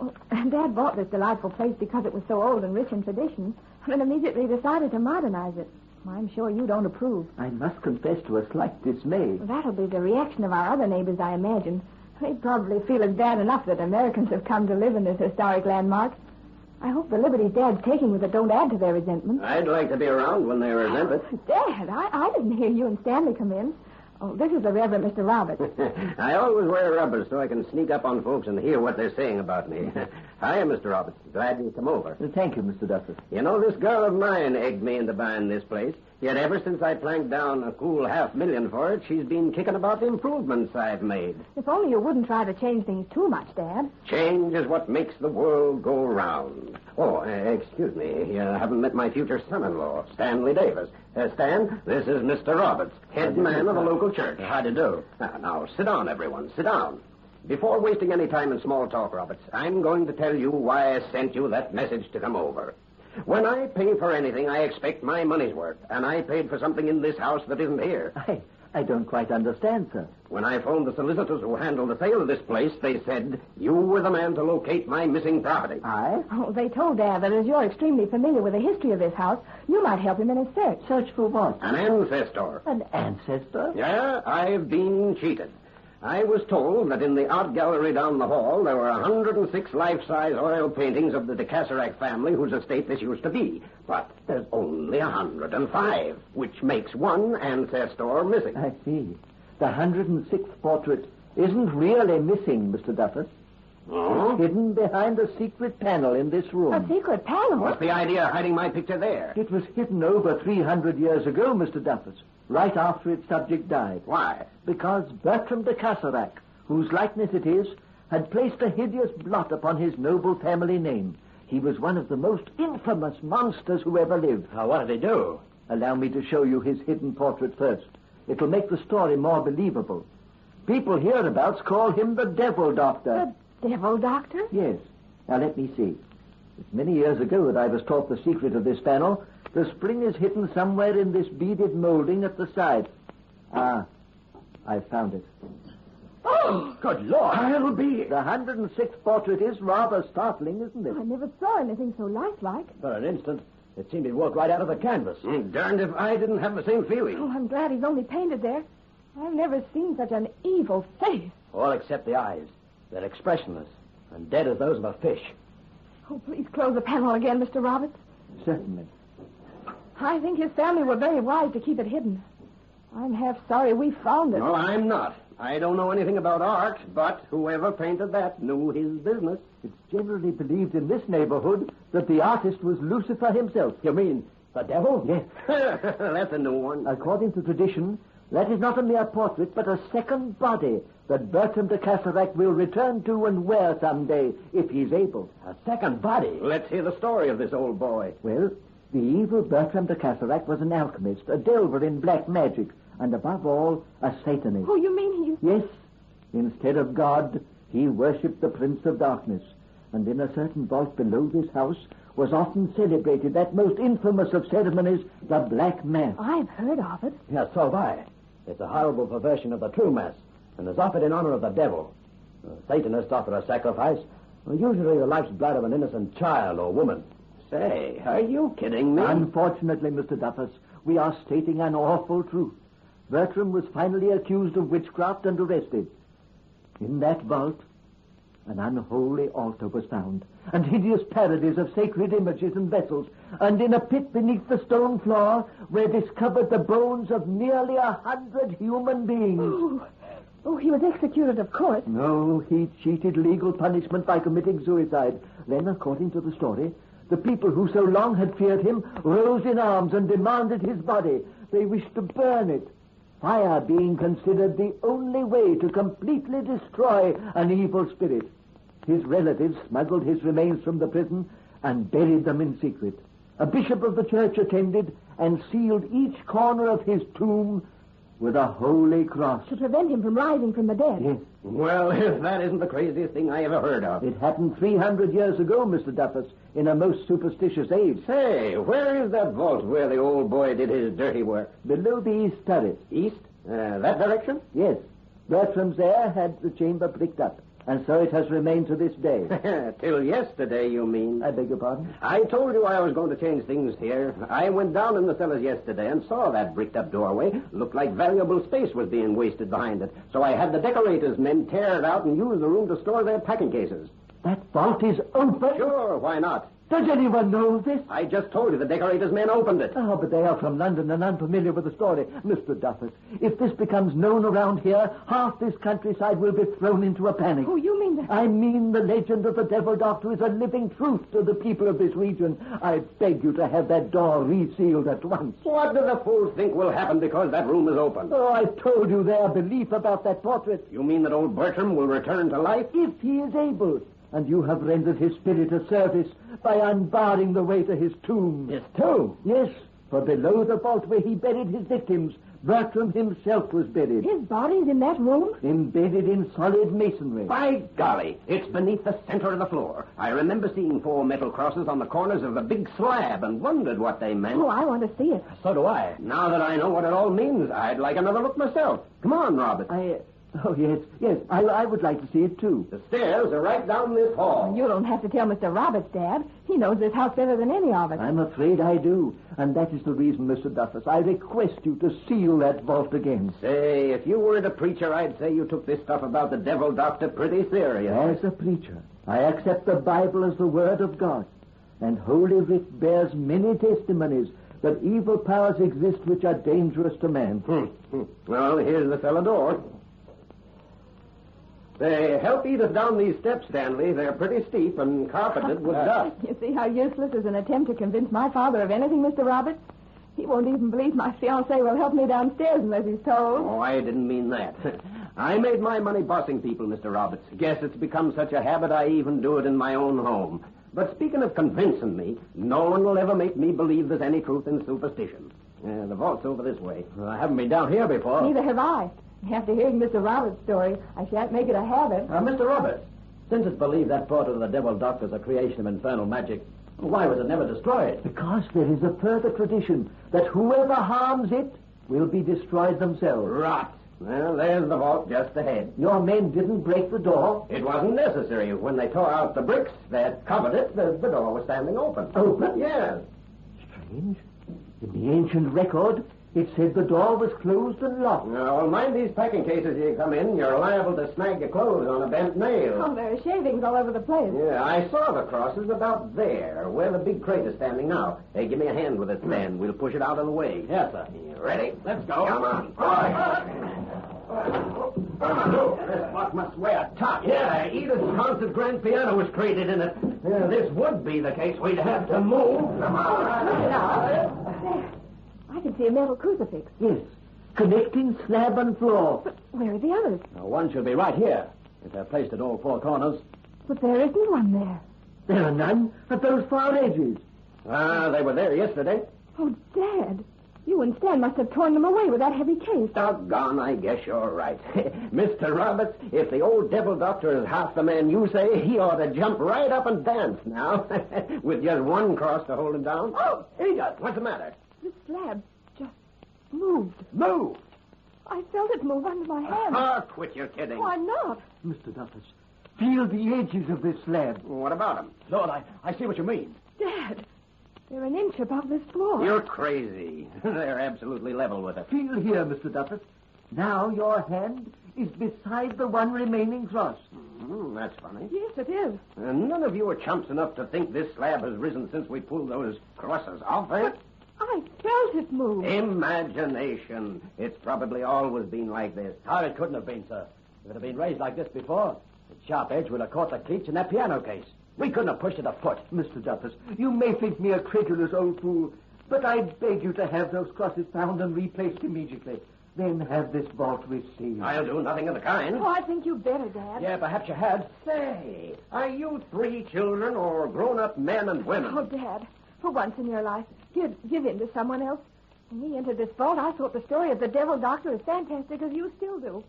Oh, Dad bought this delightful place because it was so old and rich in tradition, and immediately decided to modernize it. I'm sure you don't approve. I must confess to a slight dismay. That'll be the reaction of our other neighbors, I imagine. They probably feel it's bad enough that Americans have come to live in this historic landmark. I hope the liberties Dad's taking with it don't add to their resentment. I'd like to be around when they resent it. Dad, I didn't hear you and Stanley come in. Oh, this is the Reverend Mr. Roberts. I always wear rubbers so I can sneak up on folks and hear what they're saying about me. Hiya, Mr. Roberts. Glad you come over. Thank you, Mr. Duffus. You know, this girl of mine egged me into buying this place. Yet ever since I planked down a cool $500,000 for it, she's been kicking about the improvements I've made. If only you wouldn't try to change things too much, Dad. Change is what makes the world go round. Oh, excuse me. You haven't met my future son-in-law, Stanley Davis. Stan, this is Mr. Roberts, head man of the local church. How do you do? Now, sit down, everyone. Sit down. Before wasting any time in small talk, Roberts, I'm going to tell you why I sent you that message to come over. When I pay for anything, I expect my money's worth, and I paid for something in this house that isn't here. I don't quite understand, sir. When I phoned the solicitors who handled the sale of this place, they said you were the man to locate my missing property. I? Oh, they told Dad that as you're extremely familiar with the history of this house, you might help him in his search. Search for what? An ancestor. An ancestor? Yeah, I've been cheated. I was told that in the art gallery down the hall there were 106 life-size oil paintings of the de Caserac family whose estate this used to be. But there's only 105, which makes one ancestor missing. I see. The 106th portrait isn't really missing, Mr. Duffus. Oh? It's hidden behind a secret panel in this room. A secret panel? What's the idea of hiding my picture there? It was hidden over 300 years ago, Mr. Duffus, right after its subject died. Why? Because Bertram de Caserac, whose likeness it is, had placed a hideous blot upon his noble family name. He was one of the most infamous monsters who ever lived. What did he do? Allow me to show you his hidden portrait first. It will make the story more believable. People hereabouts call him the Devil Doctor. The Devil Doctor? Yes. Now, let me see. It's many years ago that I was taught the secret of this panel. The spring is hidden somewhere in this beaded molding at the side. Ah, I found it. Oh! Good Lord! I'll be... The 106th portrait is rather startling, isn't it? I never saw anything so lifelike. For an instant, it seemed he'd walked right out of the canvas. Darned if I didn't have the same feeling. Oh, I'm glad he's only painted there. I've never seen such an evil face. All except the eyes. They're expressionless and dead as those of a fish. Oh, please close the panel again, Mr. Roberts. Certainly. I think his family were very wise to keep it hidden. I'm half sorry we found it. No, I'm not. I don't know anything about art, but whoever painted that knew his business. It's generally believed in this neighborhood that the artist was Lucifer himself. You mean the devil? Yes. That's a new one. According to tradition, that is not a mere portrait, but a second body that Bertram de Caserac will return to and wear someday, if he's able. A second body? Let's hear the story of this old boy. Well, the evil Bertram de Caserac was an alchemist, a delver in black magic, and above all, a Satanist. Oh, you mean he... Yes. Instead of God, he worshipped the Prince of Darkness. And in a certain vault below this house was often celebrated that most infamous of ceremonies, the Black Mass. I've heard of it. Yes, so have I. It's a horrible perversion of the true Mass, and is offered in honor of the devil. Satanists offer a sacrifice, usually the life's blood of an innocent child or woman. Say, are you kidding me? Unfortunately, Mr. Duffus, we are stating an awful truth. Bertram was finally accused of witchcraft and arrested. In that vault, an unholy altar was found, and hideous parodies of sacred images and vessels, and in a pit beneath the stone floor were discovered the bones of nearly 100 human beings. Oh, he was executed, of course. No, he cheated legal punishment by committing suicide. Then, according to the story, the people who so long had feared him rose in arms and demanded his body. They wished to burn it, fire being considered the only way to completely destroy an evil spirit. His relatives smuggled his remains from the prison and buried them in secret. A bishop of the church attended and sealed each corner of his tomb with a holy cross. To prevent him from rising from the dead. Yes. Well, if that isn't the craziest thing I ever heard of. It happened 300 years ago, Mr. Duffus, in a most superstitious age. Say, where is that vault where the old boy did his dirty work? Below the east turret. East? That direction? Yes. Bertram's heir had the chamber bricked up, and so it has remained to this day. Till yesterday, you mean? I beg your pardon? I told you I was going to change things here. I went down in the cellars yesterday and saw that bricked-up doorway. Looked like valuable space was being wasted behind it. So I had the decorators' men tear it out and use the room to store their packing cases. That vault is open? Sure, why not? Does anyone know this? I just told you the decorators' men opened it. Oh, but they are from London and unfamiliar with the story. Mr. Duffus, if this becomes known around here, half this countryside will be thrown into a panic. Oh, you mean that... I mean the legend of the Devil Doctor is a living truth to the people of this region. I beg you to have that door resealed at once. What do the fools think will happen because that room is open? Oh, I told you their belief about that portrait. You mean that old Bertram will return to life? If he is able. And you have rendered his spirit a service by unbarring the way to his tomb. His tomb? Yes, for below the vault where he buried his victims, Bertram himself was buried. His body's in that room? Embedded in solid masonry. By golly, it's beneath the center of the floor. I remember seeing 4 metal crosses on the corners of the big slab and wondered what they meant. Oh, I want to see it. So do I. Now that I know what it all means, I'd like another look myself. Come on, Robert. Oh, yes. I would like to see it, too. The stairs are right down this hall. You don't have to tell Mr. Roberts, Dad. He knows this house better than any of us. I'm afraid I do. And that is the reason, Mr. Duffus, I request you to seal that vault again. Say, if you weren't a preacher, I'd say you took this stuff about the Devil Doctor pretty serious. As a preacher, I accept the Bible as the Word of God. And Holy Writ bears many testimonies that evil powers exist which are dangerous to man. Well, here's the cellar door. They help Edith down these steps, Stanley. They're pretty steep and carpeted with dust. You see how useless is an attempt to convince my father of anything, Mr. Roberts? He won't even believe my fiancé will help me downstairs unless he's told. Oh, I didn't mean that. I made my money bossing people, Mr. Roberts. Guess it's become such a habit I even do it in my own home. But speaking of convincing me, no one will ever make me believe there's any truth in superstition. The vault's over this way. I haven't been down here before. Neither have I. After hearing Mr. Roberts' story, I shan't make it a habit. Mr. Roberts, since it's believed that portrait of the Devil Doctor is a creation of infernal magic, why was it never destroyed? Because there is a further tradition that whoever harms it will be destroyed themselves. Rot. Well, there's the vault just ahead. Your men didn't break the door? It wasn't necessary. When they tore out the bricks that covered it, the door was standing open. Open? Yes. Strange. In the ancient record, it said the door was closed and locked. Now, well, mind these packing cases you come in. You're liable to snag your clothes on a bent nail. Oh, there are shavings all over the place. Yeah, I saw the crosses about there, where the big crate is standing now. Hey, give me a hand with it, Stan. We'll push it out of the way. Yes, sir. You ready? Let's go. Come on. This block must weigh a ton. Yeah, Edith's concert grand piano was created in it. This would be the case. We'd have to move. Come on. Look it out. I can see a metal crucifix. Yes. Connecting slab and floor. But where are the others? One should be right here, if they're placed at all four corners. But there isn't one there. There are none at those far edges. They were there yesterday. Oh, Dad. You and Stan must have torn them away with that heavy case. Doggone, I guess you're right. Mr. Roberts, if the old devil doctor is half the man you say, he ought to jump right up and dance now. With just one cross to hold him down. Oh, here he does. What's the matter? The slab just moved. Move! I felt it move under my hand. Quit your kidding. Why not? Mr. Duffus, feel the edges of this slab. What about them? Lord, I see what you mean. Dad, they're an inch above this floor. You're crazy. They're absolutely level with it. Feel here, Mr. Duffus. Now your hand is beside the one remaining cross. That's funny. Yes, it is. And none of you are chumps enough to think this slab has risen since we pulled those crosses off, eh? But I felt it move. Imagination. It's probably always been like this. It couldn't have been, sir. If it had been raised like this before, its sharp edge would have caught the cleats in that piano case. We couldn't have pushed it a foot. Mr. Duffus, you may think me a credulous old fool, but I beg you to have those crosses found and replaced immediately. Then have this vault received. I'll do nothing of the kind. Oh, I think you better, Dad. Yeah, perhaps you had. Say, are you three children or grown-up men and women? Oh, Dad, for once in your life, give in to someone else. When we entered this vault, I thought the story of the Devil Doctor as fantastic as you still do.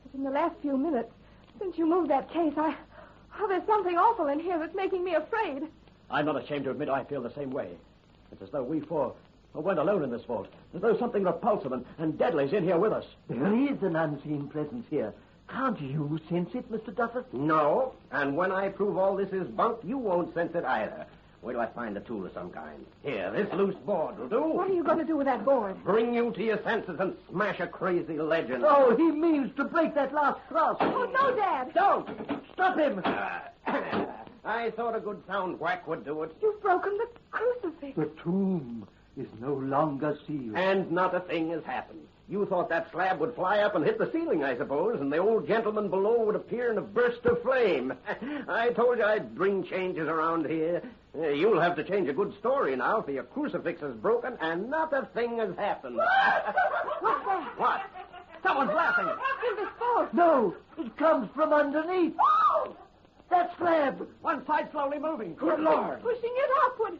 But in the last few minutes, since you moved that case, there's something awful in here that's making me afraid. I'm not ashamed to admit I feel the same way. It's as though we four weren't alone in this vault. As though something repulsive and deadly's in here with us. There is an unseen presence here. Can't you sense it, Mr. Duffus? No, and when I prove all this is bunk, you won't sense it either. Wait till I find a tool of some kind. Here, this loose board will do. What are you going to do with that board? Bring you to your senses and smash a crazy legend. Oh, he means to break that last cross. Oh, no, Dad. Don't! Stop him! I thought a good sound whack would do it. You've broken the crucifix. The tomb is no longer sealed. And not a thing has happened. You thought that slab would fly up and hit the ceiling, I suppose, and the old gentleman below would appear in a burst of flame. I told you I'd bring changes around here. You'll have to change a good story now, for your crucifix is broken and not a thing has happened. What's that? What? Someone's laughing. In this vault. No, it comes from underneath. Oh! That slab. One side slowly moving. Good Lord. Pushing it upward.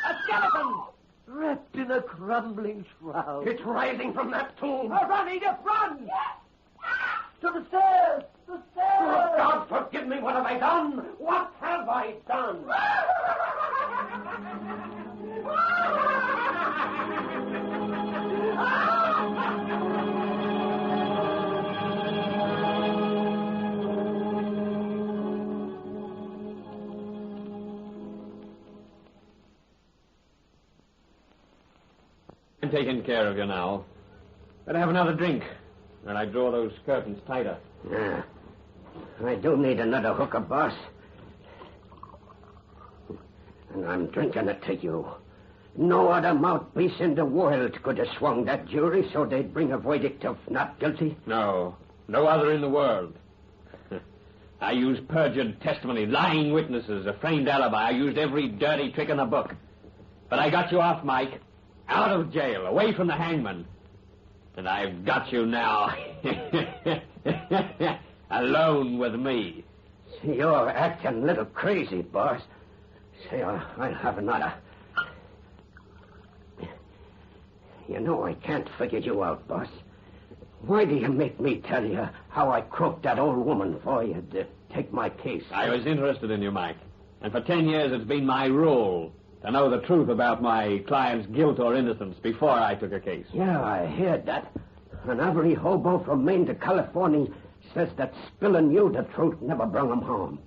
A skeleton! Wrapped in a crumbling shroud. It's rising from that tomb. Run, Edith, run! To the stairs! The stairs! Oh, God forgive me, what have I done? What have I done? I'm taking care of you now. Better have another drink, and I draw those curtains tighter. Yeah. I do need another hooker, boss. And I'm drinking it to you. No other mouthpiece in the world could have swung that jury so they'd bring a verdict of not guilty. No. No other in the world. I used perjured testimony, lying witnesses, a framed alibi. I used every dirty trick in the book. But I got you off, Mike. Out of jail, away from the hangman. And I've got you now. Alone with me. See, you're acting a little crazy, boss. See, I'll have another. You know I can't figure you out, boss. Why do you make me tell you how I croaked that old woman for you to take my case? I was interested in you, Mike. And for 10 years it's been my rule to know the truth about my client's guilt or innocence before I took a case. Yeah, I heard that. And every hobo from Maine to California says that spilling you the truth never brought him home.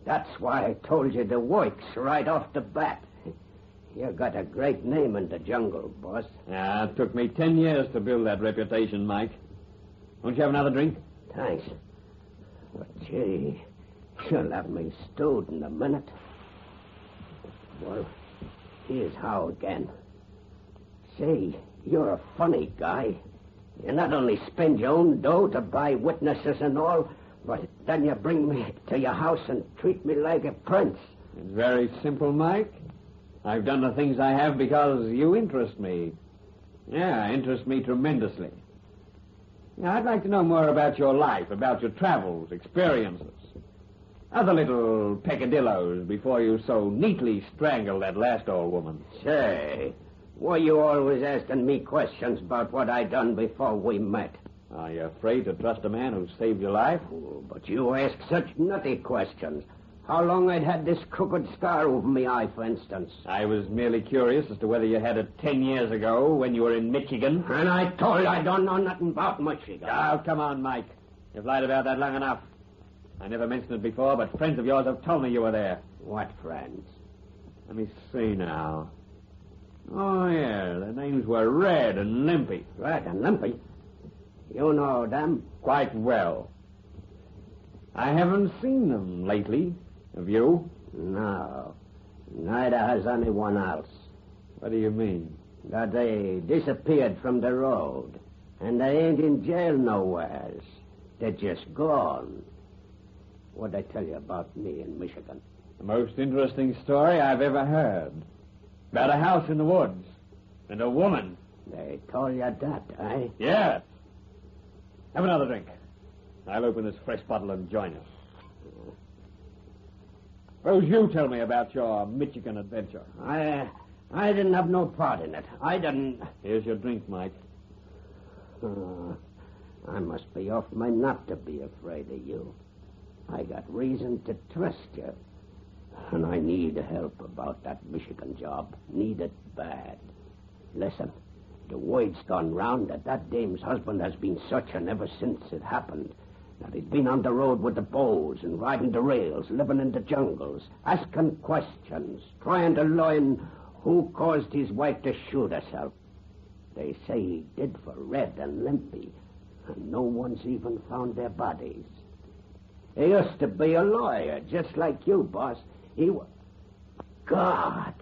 That's why I told you the works right off the bat. You got a great name in the jungle, boss. Yeah, it took me 10 years to build that reputation, Mike. Won't you have another drink? Thanks. But, gee, you'll have me stewed in a minute. Well, here's how again. Say, you're a funny guy. You not only spend your own dough to buy witnesses and all, but then you bring me to your house and treat me like a prince. It's very simple, Mike. I've done the things I have because you interest me. Yeah, interest me tremendously. Now, I'd like to know more about your life, about your travels, experiences. Other little peccadillos before you so neatly strangled that last old woman. Say, why you always asking me questions about what I done before we met? Are you afraid to trust a man who saved your life? Oh, but you ask such nutty questions. How long I'd had this crooked scar over my eye, for instance. I was merely curious as to whether you had it 10 years ago when you were in Michigan. And I told you I don't know nothing about Michigan. Oh, come on, Mike. You've lied about that long enough. I never mentioned it before, but friends of yours have told me you were there. What friends? Let me see now. Oh, yeah, their names were Red and Limpy. Red and Limpy? You know them? Quite well. I haven't seen them lately. Have you? No. Neither has anyone else. What do you mean? That they disappeared from the road. And they ain't in jail nowheres. They're just gone. What'd I tell you about me in Michigan? The most interesting story I've ever heard. About a house in the woods. And a woman. They told you that, eh? Yes. Have another drink. I'll open this fresh bottle and join us. Suppose you tell me about your Michigan adventure. I didn't have no part in it. I didn't... Here's your drink, Mike. I must be off my nut to be afraid of you. I got reason to trust you. And I need help about that Michigan job. Need it bad. Listen, the word's gone round that dame's husband has been searching ever since it happened. That he's been on the road with the bows and riding the rails, living in the jungles, asking questions, trying to learn who caused his wife to shoot herself. They say he did for Red and Limpy, and no one's even found their bodies. He used to be a lawyer, just like you, boss. He was... God!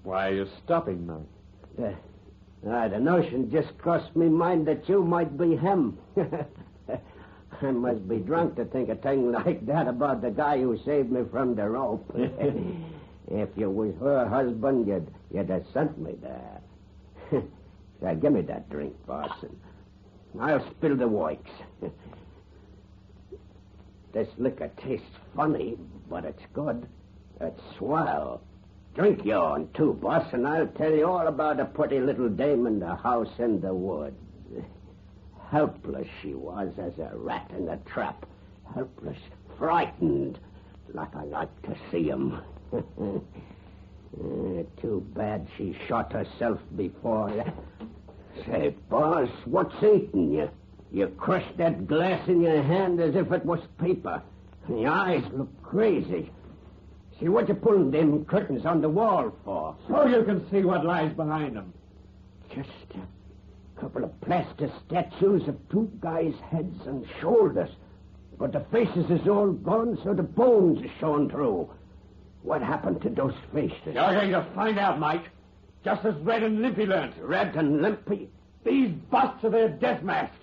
Why are you stopping, Mike? The notion just crossed me mind that you might be him. I must be drunk to think a thing like that about the guy who saved me from the rope. If you was her husband, you'd have sent me there. So give me that drink, boss, and I'll spill the works. This liquor tastes funny, but it's good. It's swell. Drink your own, too, boss, and I'll tell you all about a pretty little dame in the house in the woods. Helpless she was as a rat in a trap. Helpless, frightened, like I like to see 'em. Too bad she shot herself before. Say, boss, what's eating you? You crushed that glass in your hand as if it was paper. And your eyes look crazy. See, what you pulling them curtains on the wall for? So you can see what lies behind them. Just a couple of plaster statues of two guys' heads and shoulders. But the faces is all gone, so the bones are showing through. What happened to those faces? You're going to find out, Mike. Just as Red and Limpy learnt. Red and Limpy? These busts are their death masks,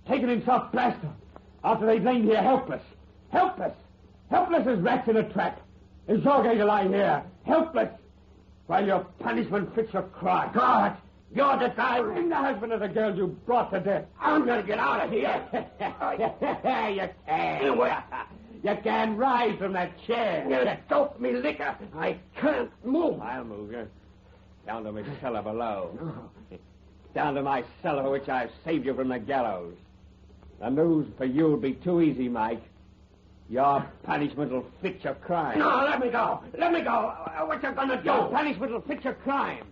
taken in soft plaster, after they'd lain here helpless. Helpless! Helpless as rats in a trap. As you're going to lie here, helpless, while your punishment fits your crime. God! You're the guy. Bring the husband of the girl you brought to death. I'm going to get out of here. You can. You can rise from that chair. You dope me liquor. I can't move. I'll move you. Down to my cellar below. Down to my cellar for which I've saved you from the gallows. The news for you'll be too easy, Mike. Your punishment will fit your crime. No, let me go. Let me go. What you gonna do? Your punishment will fit your crime.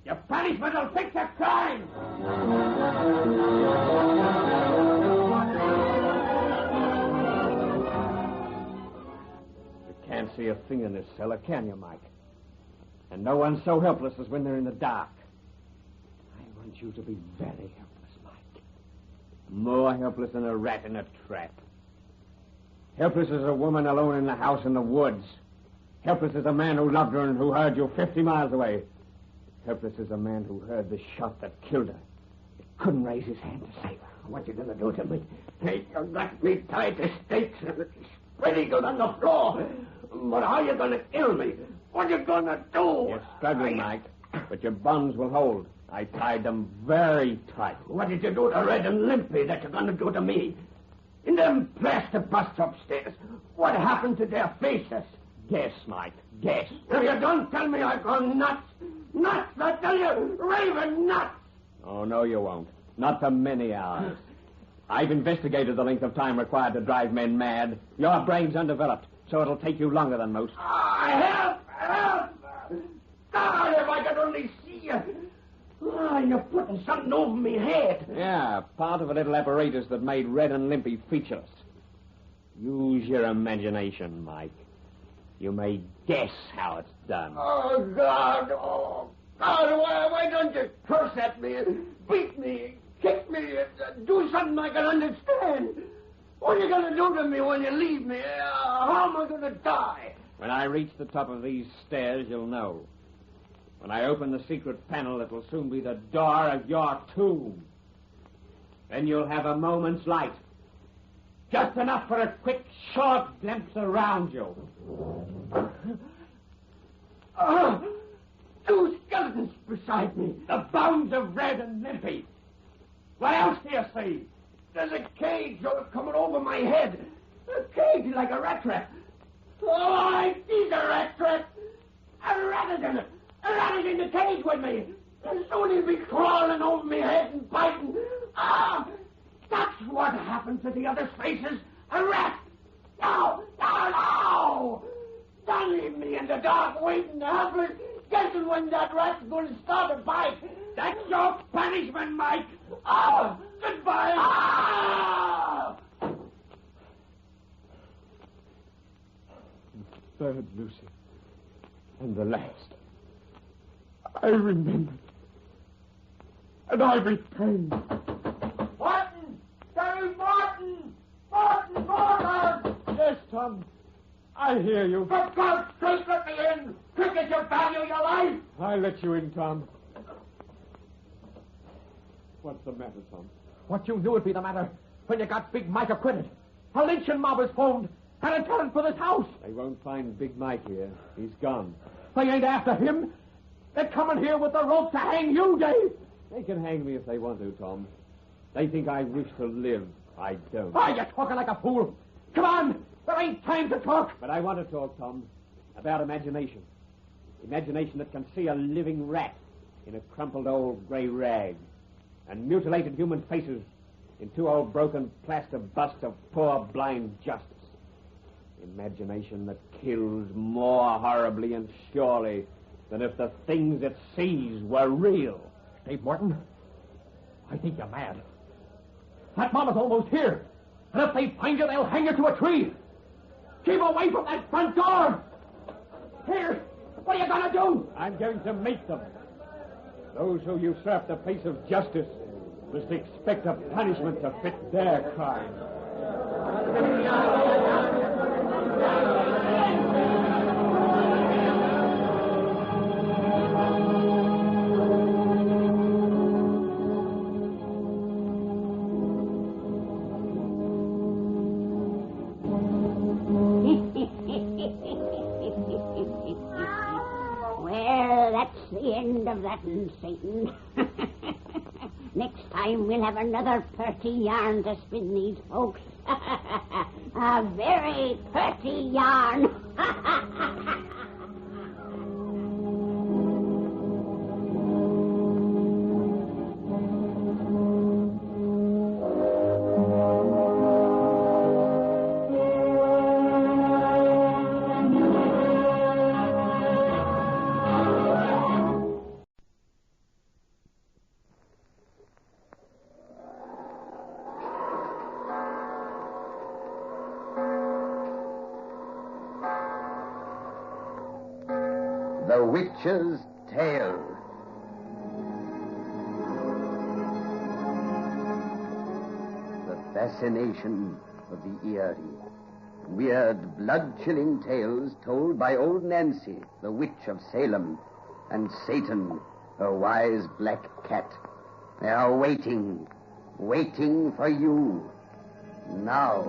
Your punishment will fit your crime. You can't see a thing in this cellar, can you, Mike? And no one's so helpless as when they're in the dark. I want you to be very helpless, Mike. More helpless than a rat in a trap. Helpless as a woman alone in the house in the woods. Helpless as a man who loved her and who heard you 50 miles away. Helpless as a man who heard the shot that killed her. He couldn't raise his hand to save her. What you gonna do to me? Hey, you got me tied to stakes and spread eagled on the floor. But how you gonna kill me? What you gonna do? You're struggling, Mike, but your bonds will hold. I tied them very tight. What did you do to Red and Limpy that you're gonna do to me? In them plaster busts upstairs, what happened to their faces? Guess, Mike, guess. Now, you don't tell me I've gone nuts. Nuts, I tell you, raving nuts. Oh, no, you won't. Not for many hours. I've investigated the length of time required to drive men mad. Your brain's undeveloped, so it'll take you longer than most. Help! God, if I could only see you. You're putting something over me head. Yeah, part of a little apparatus that made Red and Limpy featureless. Use your imagination, Mike. You may guess how it's done. Oh, God. Oh, God, why don't you curse at me, beat me, kick me, do something I can understand? What are you going to do to me when you leave me? How am I going to die? When I reach the top of these stairs, you'll know. When I open the secret panel, it will soon be the door of your tomb. Then you'll have a moment's light. Just enough for a quick, short glimpse around you. Two skeletons beside me. The bones of Red and Limpy. What else do you see? There's a cage coming over my head. A cage like a rat trap. Oh, I see the rat trap. A rat is in it. A rat is in the cage with me. And soon he'll be crawling over my head and biting. That's what happened to the other faces. A rat. No. Don't leave me in the dark waiting helpless, guessing when that rat's going to start a bite. That's your punishment, Mike. Goodbye. The third, Lucy. And the last. I remembered. And I repaid. Martin! Terry Martin! Martin! Yes, Tom. I hear you. For God's sake, let me in! Quick as you value your life! I'll let you in, Tom. What's the matter, Tom? What you knew would be the matter when you got Big Mike acquitted. A lynching mob is formed and a warrant for this house. They won't find Big Mike here. He's gone. They ain't after him. They're coming here with the rope to hang you, Dave. They can hang me if they want to, Tom. They think I wish to live. I don't. Why, you're talking like a fool. Come on. There ain't time to talk. But I want to talk, Tom, about imagination. Imagination that can see a living rat in a crumpled old gray rag and mutilated human faces in two old broken plaster busts of poor blind justice. Imagination that kills more horribly and surely than if the things it sees were real. Dave Morton, I think you're mad. That mob is almost here. And if they find you, they'll hang you to a tree. Keep away from that front door. Here, what are you going to do? I'm going to meet them. Those who usurp the place of justice must expect a punishment to fit their crime. of that, Satan. Next time we'll have another purty yarn to spin these folks. A very purty yarn. The Witch's Tale. The fascination of the eerie. Weird, blood-chilling tales told by old Nancy, the witch of Salem, and Satan, her wise black cat. They are waiting for you. Now.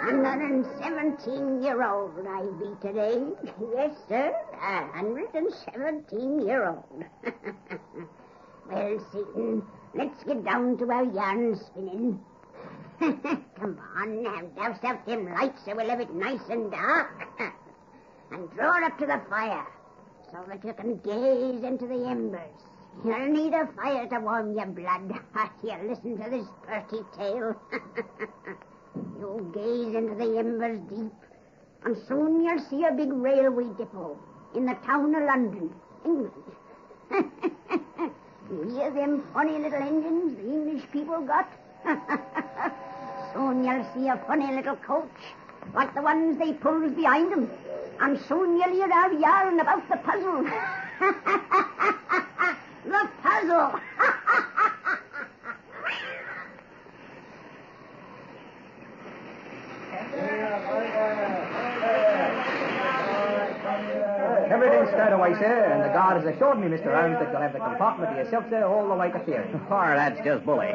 Another 17-year-old I be today. Yes, sir, 117-year-old. Well, Satan, let's get down to our yarn spinning. Come on, now, douse out them lights so we'll have it nice and dark. And draw it up to the fire so that you can gaze into the embers. You'll need a fire to warm your blood as you listen to this purty tale. You'll gaze into the embers deep, and soon you'll see a big railway depot in the town of London, England. You hear them funny little engines the English people got? Soon you'll see a funny little coach, like the ones they pulls behind them, and soon you'll hear our yarn about the puzzle. The puzzle! Everything's stowed away, sir, and the guard has assured me, Mr. Holmes, that you'll have the compartment to yourself, sir, all the way to theatre. Oh, that's just bully.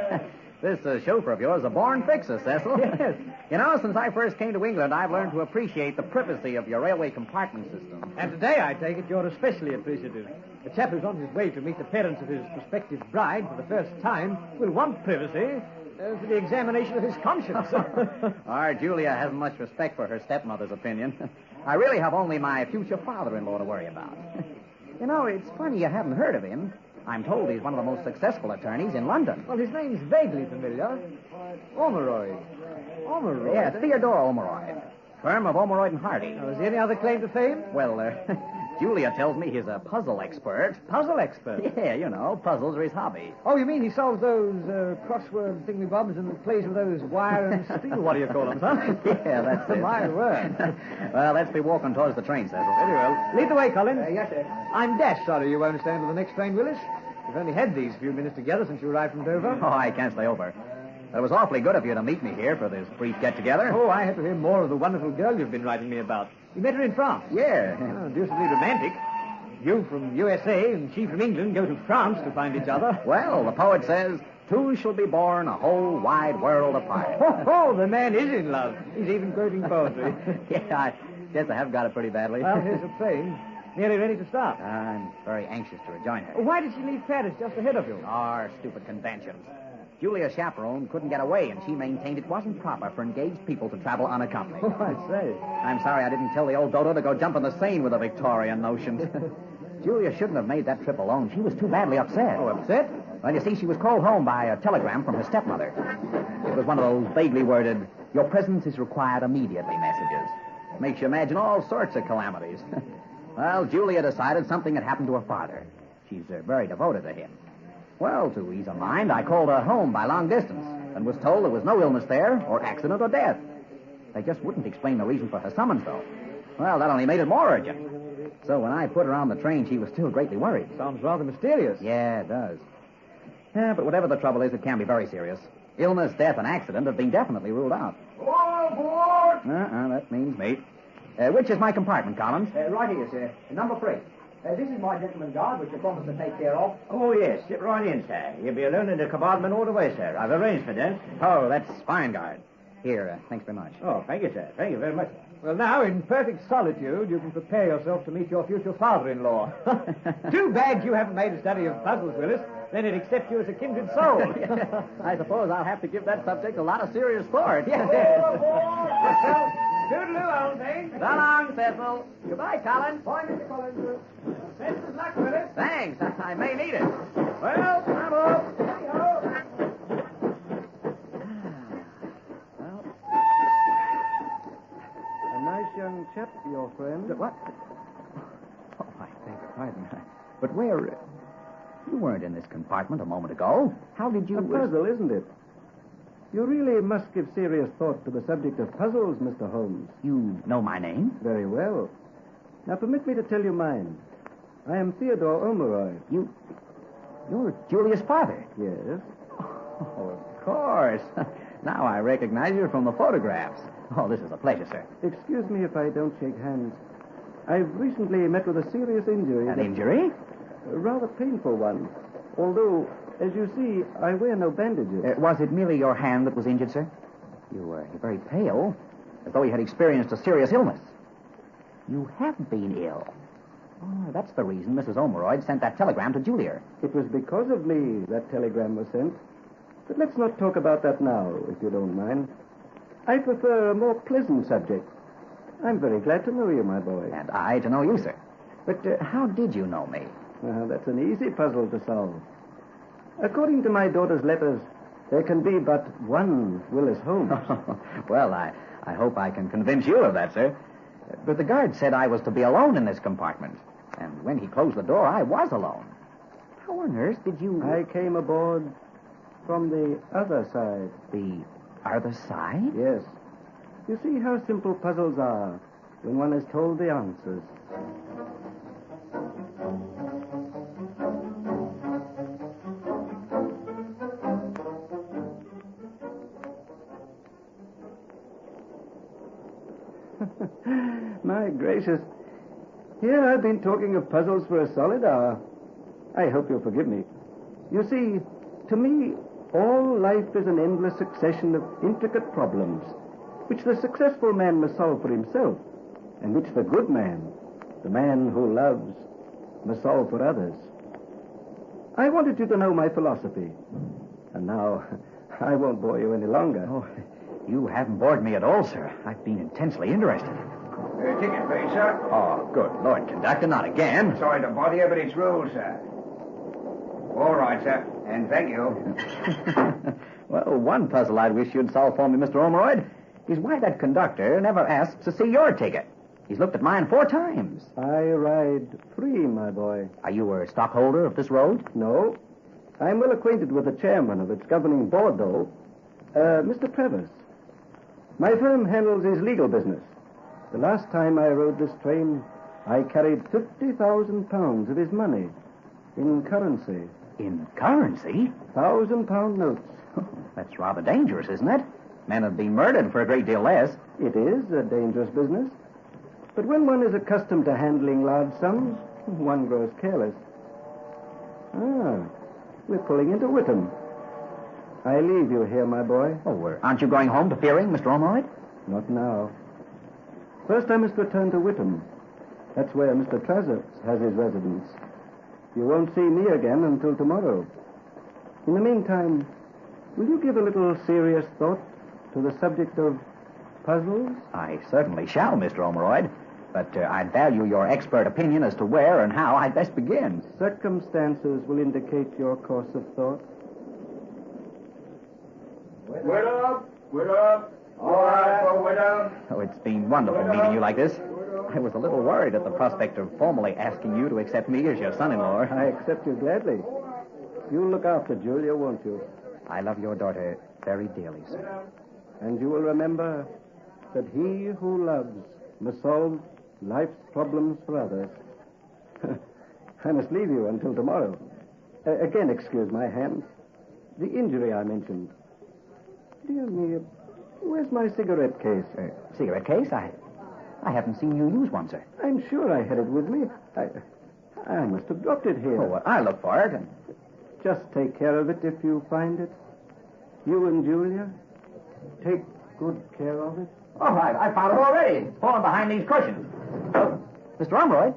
This chauffeur of yours is a born fixer, Cecil. Yes. You know, since I first came to England, I've learned to appreciate the privacy of your railway compartment system. And today, I take it, you're especially appreciative. The chap who's on his way to meet the parents of his prospective bride for the first time will want privacy for the examination of his conscience. Our Julia hasn't much respect for her stepmother's opinion. I really have only my future father-in-law to worry about. You know, it's funny you haven't heard of him. I'm told he's one of the most successful attorneys in London. Well, his name's vaguely familiar. Ormeroyd. Ormeroyd? Yeah, Theodore Ormeroyd. Firm of Ormeroyd and Hardy. Is there any other claim to fame? Well, Julia tells me he's a puzzle expert. Puzzle expert? Yeah, you know, puzzles are his hobby. Oh, you mean he solves those crossword thingamabobs and plays with those wire and steel, what do you call them, huh? Yeah, that's it. My word. Well, let's be walking towards the train, Cecil. Very well. Lead the way, Collins. Yes, sir. I'm dashed sorry you won't stand for the next train, Willis. We've only had these few minutes together since you arrived from Dover. Oh, I can't stay over. It was awfully good of you to meet me here for this brief get-together. Oh, I had to hear more of the wonderful girl you've been writing me about. You met her in France. Yeah. Oh, deucedly romantic. You from USA and she from England go to France to find each other. Well, the poet says, two shall be born a whole wide world apart. Oh, the man is in love. He's even quoting poetry. Yeah, I guess I have got it pretty badly. Well, here's the train. Nearly ready to start. I'm very anxious to rejoin her. Why did she leave Paris just ahead of you? Our stupid conventions. Julia's chaperone couldn't get away, and she maintained it wasn't proper for engaged people to travel unaccompanied. Oh, I say. I'm sorry I didn't tell the old dodo to go jump in the Seine with the Victorian notions. Julia shouldn't have made that trip alone. She was too badly upset. Oh, upset? Well, you see, she was called home by a telegram from her stepmother. It was one of those vaguely worded, "Your presence is required immediately" messages. Makes you imagine all sorts of calamities. Well, Julia decided something had happened to her father. She's very devoted to him. Well, to ease her mind, I called her home by long distance and was told there was no illness there or accident or death. They just wouldn't explain the reason for her summons, though. Well, that only made it more urgent. So when I put her on the train, she was still greatly worried. Sounds rather mysterious. Yeah, it does. Yeah, but whatever the trouble is, it can be very serious. Illness, death, and accident have been definitely ruled out. All aboard! That means me. Which is my compartment, Collins? Right here, sir. Number 3. This is my gentleman guard, which you promised to take care of. Oh, yes. Sit right in, sir. You'll be alone in the compartment all the way, sir. I've arranged for that. Oh, that's fine, guard. Here, thanks very much. Oh, thank you, sir. Thank you very much. Well, now, in perfect solitude, you can prepare yourself to meet your future father-in-law. Too bad you haven't made a study of puzzles, Willis. Then he'd accept you as a kindred soul. I suppose I'll have to give that subject a lot of serious thought. Yes. Toodaloo, old thing. So long, Cecil. Goodbye, Colin. Bye, Mr. Collins. Best of luck, Willis. Thanks. I may need it. Well, I'm off. A nice young chap, your friend. What? Oh, I beg your pardon. But where... You weren't in this compartment a moment ago. How did you... A puzzle, isn't it? You really must give serious thought to the subject of puzzles, Mr. Holmes. You know my name? Very well. Now, permit me to tell you mine. I am Theodore Omeroy. You're Julia's father? Yes. Oh, of course. Now I recognize you from the photographs. Oh, this is a pleasure, sir. Excuse me if I don't shake hands. I've recently met with a serious injury. An injury? A rather painful one. Although, as you see, I wear no bandages. Was it merely your hand that was injured, sir? You're very pale, as though you had experienced a serious illness. You have been ill. Oh, that's the reason Mrs. Omeroyd sent that telegram to Julia. It was because of me that telegram was sent. But let's not talk about that now, if you don't mind. I prefer a more pleasant subject. I'm very glad to know you, my boy. And I to know you, sir. But how did you know me? That's an easy puzzle to solve. According to my daughter's letters, there can be but one Willis Holmes. Well, I hope I can convince you of that, sir. But the guard said I was to be alone in this compartment. And when he closed the door, I was alone. How on earth did you... I came aboard from the other side. The other side? Yes. You see how simple puzzles are when one is told the answers. My gracious. Here I've been talking of puzzles for a solid hour. I hope you'll forgive me. You see, to me, all life is an endless succession of intricate problems, which the successful man must solve for himself, and which the good man, the man who loves, must solve for others. I wanted you to know my philosophy. And now, I won't bore you any longer. Oh, you haven't bored me at all, sir. I've been intensely interested. Ticket, please, sir. Oh, good Lord, conductor, not again. Sorry to bother you, but it's rules, sir. All right, sir. And thank you. Well, one puzzle I'd wish you'd solve for me, Mr. Omeroyd, is why that conductor never asks to see your ticket. He's looked at mine 4 times. I ride free, my boy. Are you a stockholder of this road? No. I'm well acquainted with the chairman of its governing board, though. Mr. Travis. My firm handles his legal business. The last time I rode this train, I carried 50,000 pounds of his money in currency. In currency? 1,000-pound notes. That's rather dangerous, isn't it? Men have been murdered for a great deal less. It is a dangerous business. But when one is accustomed to handling large sums, one grows careless. We're pulling into Whittam. I leave you here, my boy. Oh, aren't you going home to Fearing, Mr. Omeroyd? Not now. First, I must return to Whittam. That's where Mr. Trazert has his residence. You won't see me again until tomorrow. In the meantime, will you give a little serious thought to the subject of puzzles? I certainly shall, Mr. Omeroyd. But I'd value your expert opinion as to where and how I'd best begin. Circumstances will indicate your course of thought. Whittam! Whittam! All right, for Whittam. Oh, it's been wonderful meeting you like this. I was a little worried at the prospect of formally asking you to accept me as your son-in-law. I accept you gladly. You'll look after Julia, won't you? I love your daughter very dearly, sir. And you will remember that he who loves must solve life's problems for others. I must leave you until tomorrow. Again, excuse my hand. The injury I mentioned. Dear me, where's my cigarette case? Cigarette case? I haven't seen you use one, sir. I'm sure I had it with me. I must have dropped it here. Oh, well, I'll look for it. Just take care of it if you find it. You and Julia, take good care of it. All right, I found it already. It's fallen behind these cushions. Oh, Mr. Ormeroyd.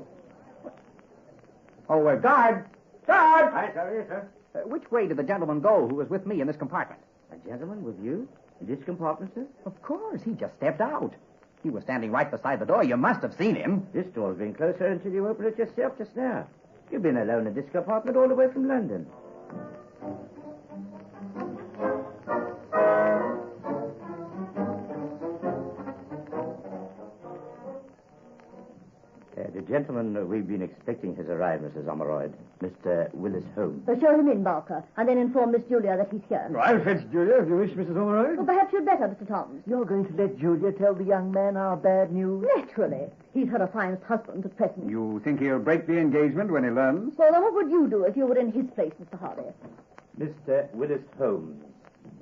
Oh, guard! Guard! Aye, sir, yes, sir. Which way did the gentleman go who was with me in this compartment? A gentleman with you? In this compartment, sir? Of course, he just stepped out. He was standing right beside the door. You must have seen him. This door's been closed, sir, until you opened it yourself just now. You've been alone in this compartment all the way from London. The gentleman we've been expecting has arrived, Mrs. Ormeroyd. Mr. Willis Holmes. Show him in, Barker, and then inform Miss Julia that he's here. I'll fetch Julia, if you wish, Mrs. Ormeroyd. Well, perhaps you'd better, Mr. Thomas. You're going to let Julia tell the young man our bad news? Naturally. He's her affianced husband at present. You think he'll break the engagement when he learns? Well, then what would you do if you were in his place, Mr. Hardy? Mr. Willis Holmes.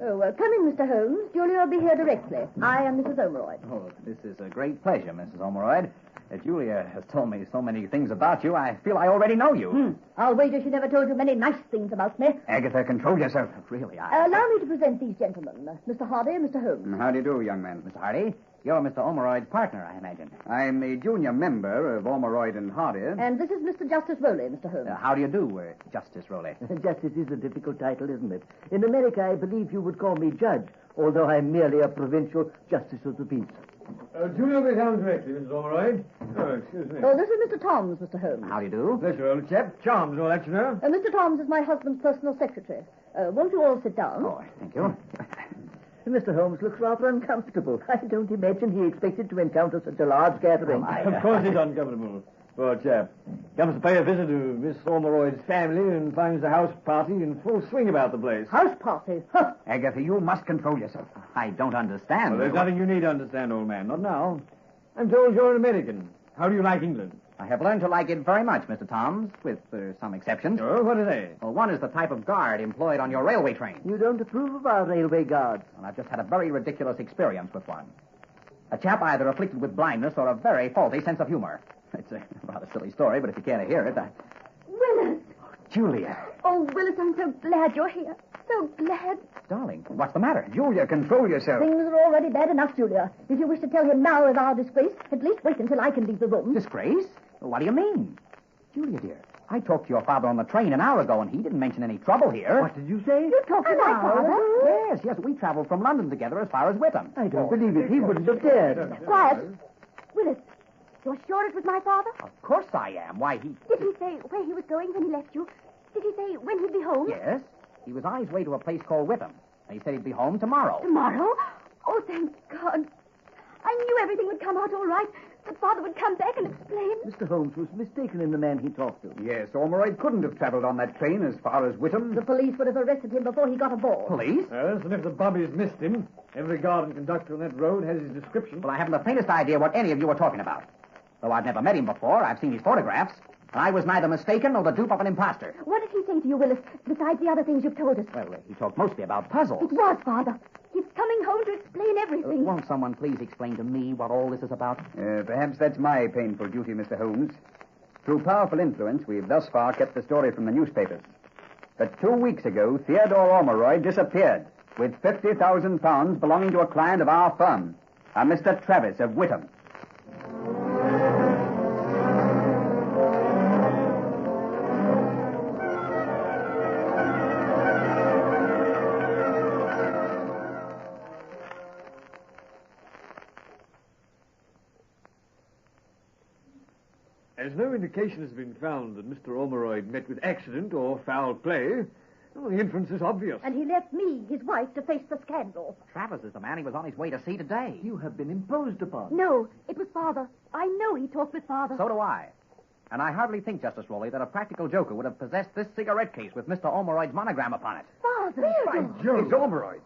Oh, well, come in, Mr. Holmes. Julia will be here directly. I am Mrs. Ormeroyd. Oh, this is a great pleasure, Mrs. Ormeroyd. Julia has told me so many things about you, I feel I already know you. I'll wager she never told you many nice things about me. Agatha, control yourself. Really, Allow me to present these gentlemen, Mr. Hardy and Mr. Holmes. How do you do, young man? Mr. Hardy, you're Mr. Ormeroyd's partner, I imagine. I'm a junior member of Ormeroyd and Hardy. And this is Mr. Justice Rowley, Mr. Holmes. How do you do, Justice Rowley? Justice is a difficult title, isn't it? In America, I believe you would call me judge, although I'm merely a provincial justice of the peace. Julia will be down directly, Mrs. Ormeroyd. Oh, excuse me. Oh, this is Mr. Toms, Mr. Holmes. How do you do? Pleasure, old chap. Charms, all that, you know. Mr. Toms is my husband's personal secretary. Won't you all sit down? Oh, thank you. Mr. Holmes looks rather uncomfortable. I don't imagine he expected to encounter such a large gathering. Of course he's uncomfortable. Poor chap. Comes to pay a visit to Miss Ormeroyd's family and finds the house party in full swing about the place. House party? Huh. Agatha, you must control yourself. I don't understand. Well, there's nothing you need to understand, old man. Not now. I'm told you're an American. How do you like England? I have learned to like it very much, Mr. Toms, with some exceptions. Oh, what are they? Well, one is the type of guard employed on your railway train. You don't approve of our railway guards? Well, I've just had a very ridiculous experience with one. A chap either afflicted with blindness or a very faulty sense of humor. It's a rather silly story, but if you care to hear it, Willis! Julia. Oh, Willis, I'm so glad you're here. So glad. Darling, what's the matter? Julia, control yourself. Things are already bad enough, Julia. If you wish to tell him now of our disgrace, at least wait until I can leave the room. Disgrace? What do you mean? Julia, dear, I talked to your father on the train an hour ago, and he didn't mention any trouble here. What did you say? You talked to my father? Yes, we traveled from London together as far as Witham. I don't believe it. He wouldn't have dared. Quiet. Willis, you're sure it was my father? Of course I am. Why, he... Did he say where he was going when he left you? Did he say when he'd be home? Yes. He was on his way to a place called Witham. And he said he'd be home tomorrow. Tomorrow? Oh, thank God. I knew everything would come out all right. That Father would come back and explain. Mr. Holmes was mistaken in the man he talked to. Yes, Ormeroyd couldn't have traveled on that train as far as Witham. The police would have arrested him before he got aboard. Police? Yes, and if the bobbies missed him, every guard and conductor on that road has his description. Well, I haven't the faintest idea what any of you are talking about. Though I've never met him before, I've seen his photographs. And I was neither mistaken nor the dupe of an imposter. What did he say to you, Willis, besides the other things you've told us? Well, he talked mostly about puzzles. It was, Father. He's coming home to explain everything. Won't someone please explain to me what all this is about? Perhaps that's my painful duty, Mr. Holmes. Through powerful influence, we've thus far kept the story from the newspapers. But 2 weeks ago, Theodore Ormeroyd disappeared with £50,000 belonging to a client of our firm, a Mr. Travis of Witham. As no indication has been found that Mr. Ormeroyd met with accident or foul play, well, the inference is obvious. And he left me, his wife, to face the scandal. Travis is the man he was on his way to see today. You have been imposed upon. No, it was Father. I know he talked with Father. So do I. And I hardly think, Justice Rowley, that a practical joker would have possessed this cigarette case with Mr. Ormeroyd's monogram upon it. Father! It's Ormeroyd's.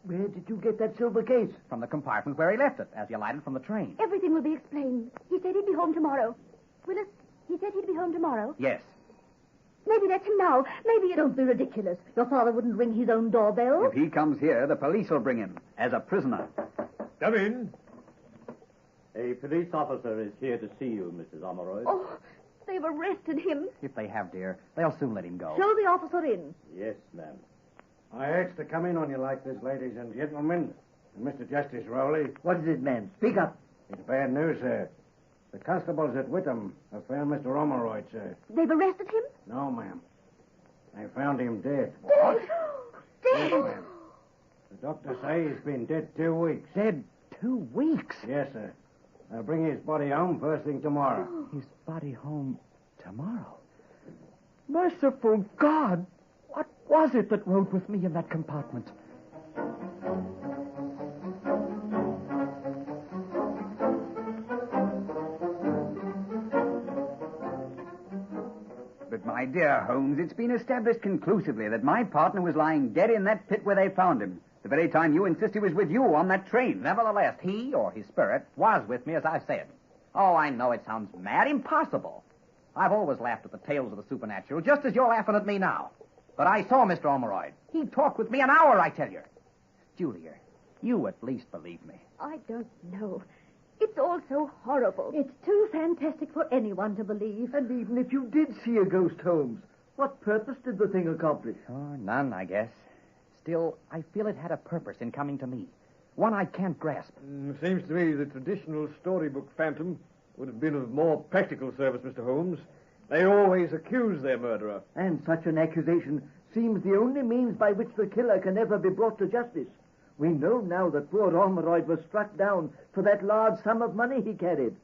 Where did you get that silver case? From the compartment where he left it, as you alighted from the train. Everything will be explained. He said he'd be home tomorrow. Willis, he said he'd be home tomorrow. Yes. Maybe that's him now. Maybe it don't be ridiculous. Your father wouldn't ring his own doorbell. If he comes here, the police will bring him as a prisoner. Come in. A police officer is here to see you, Mrs. Ormeroyd. Oh, They've arrested him. If they have, dear, they'll soon let him go. Show the officer in. Yes, ma'am. I asked to come in on you like this, ladies and gentlemen. And Mr. Justice Rowley. What is it, man? Speak up. It's bad news, sir. The constables at Whittam have found Mr. Ormeroyd, sir. They've arrested him? No, ma'am. They found him dead. Dead? Yes, ma'am. The doctor say he's been dead 2 weeks. Dead 2 weeks? Yes, sir. They'll bring his body home first thing tomorrow. His body home tomorrow? Merciful God! What was it that rode with me in that compartment? But, my dear Holmes, it's been established conclusively that my partner was lying dead in that pit where they found him, the very time you insist he was with you on that train. Nevertheless, he, or his spirit, was with me, as I said. Oh, I know it sounds mad, impossible. I've always laughed at the tales of the supernatural, just as you're laughing at me now. But I saw Mr. Ormeroyd. He talked with me an hour, I tell you. Julia, you at least believe me. I don't know. It's all so horrible. It's too fantastic for anyone to believe. And even if you did see a ghost, Holmes, what purpose did the thing accomplish? Oh, none, I guess. Still, I feel it had a purpose in coming to me. One I can't grasp. Seems to me the traditional storybook phantom would have been of more practical service, Mr. Holmes. They always accuse their murderer. And such an accusation seems the only means by which the killer can ever be brought to justice. We know now that poor Ormeroyd was struck down for that large sum of money he carried.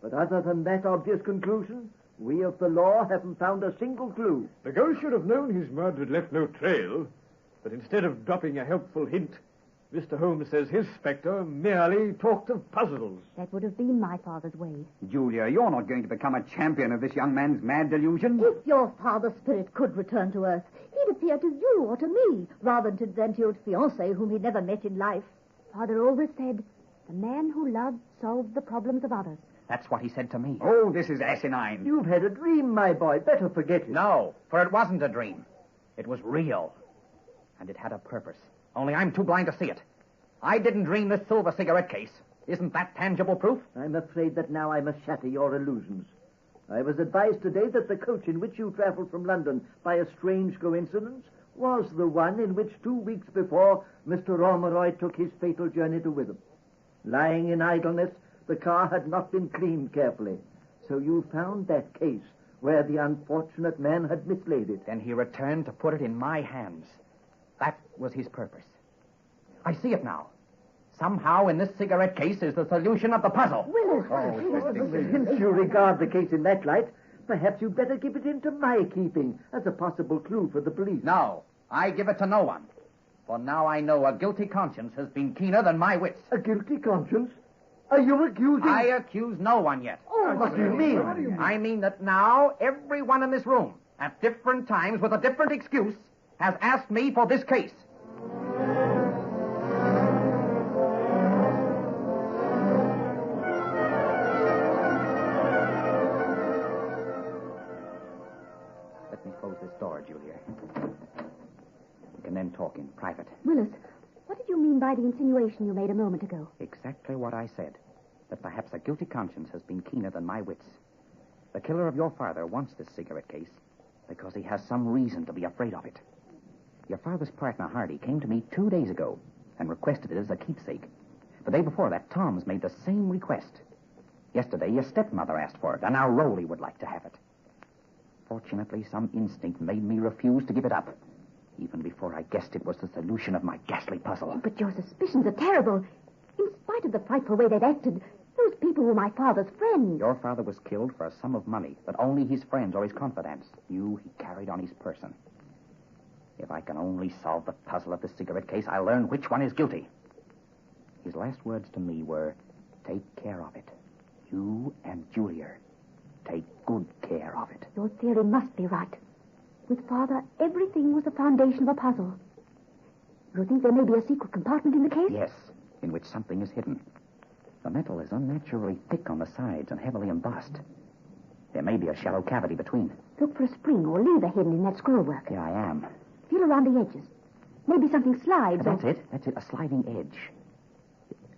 But other than that obvious conclusion, we of the law haven't found a single clue. The ghost should have known his murder had left no trail, but instead of dropping a helpful hint, Mr. Holmes says his spectre merely talked of puzzles. That would have been my father's way. Julia, you're not going to become a champion of this young man's mad delusion. If your father's spirit could return to earth, he'd appear to you or to me, rather than to your fiancé whom he'd never met in life. Father always said, the man who loved solved the problems of others. That's what he said to me. Oh, this is asinine. You've had a dream, my boy. Better forget it. No, for it wasn't a dream. It was real. And it had a purpose. Only I'm too blind to see it. I didn't dream this silver cigarette case. Isn't that tangible proof? I'm afraid that now I must shatter your illusions. I was advised today that the coach in which you traveled from London by a strange coincidence was the one in which 2 weeks before Mr. Ormeroyd took his fatal journey to Witham. Lying in idleness, the car had not been cleaned carefully. So you found that case where the unfortunate man had mislaid it. Then he returned to put it in my hands. That was his purpose. I see it now. Somehow in this cigarette case is the solution of the puzzle. Since you regard the case in that light, perhaps you'd better give it into my keeping as a possible clue for the police. No, I give it to no one. For now I know a guilty conscience has been keener than my wits. A guilty conscience? Are you accusing... I accuse no one yet. Oh, what do you mean? I mean that now everyone in this room, at different times with a different excuse, has asked me for this case. Let me close this door, Julia. We can then talk in private. Willis, what did you mean by the insinuation you made a moment ago? Exactly what I said. That perhaps a guilty conscience has been keener than my wits. The killer of your father wants this cigarette case because he has some reason to be afraid of it. Your father's partner, Hardy, came to me 2 days ago and requested it as a keepsake. The day before that, Tom's made the same request. Yesterday, your stepmother asked for it, and now Rowley would like to have it. Fortunately, some instinct made me refuse to give it up, even before I guessed it was the solution of my ghastly puzzle. Oh, but your suspicions are terrible. In spite of the frightful way they've acted, those people were my father's friends. Your father was killed for a sum of money that only his friends or his confidants knew he carried on his person. If I can only solve the puzzle of the cigarette case, I'll learn which one is guilty. His last words to me were, take care of it. You and Julia. Take good care of it. Your theory must be right. With Father, everything was the foundation of a puzzle. You think there may be a secret compartment in the case? Yes, in which something is hidden. The metal is unnaturally thick on the sides and heavily embossed. There may be a shallow cavity between. Look for a spring or lever hidden in that scrollwork. Here I am. Feel around the edges. Maybe something slides. That's it. That's it. A sliding edge.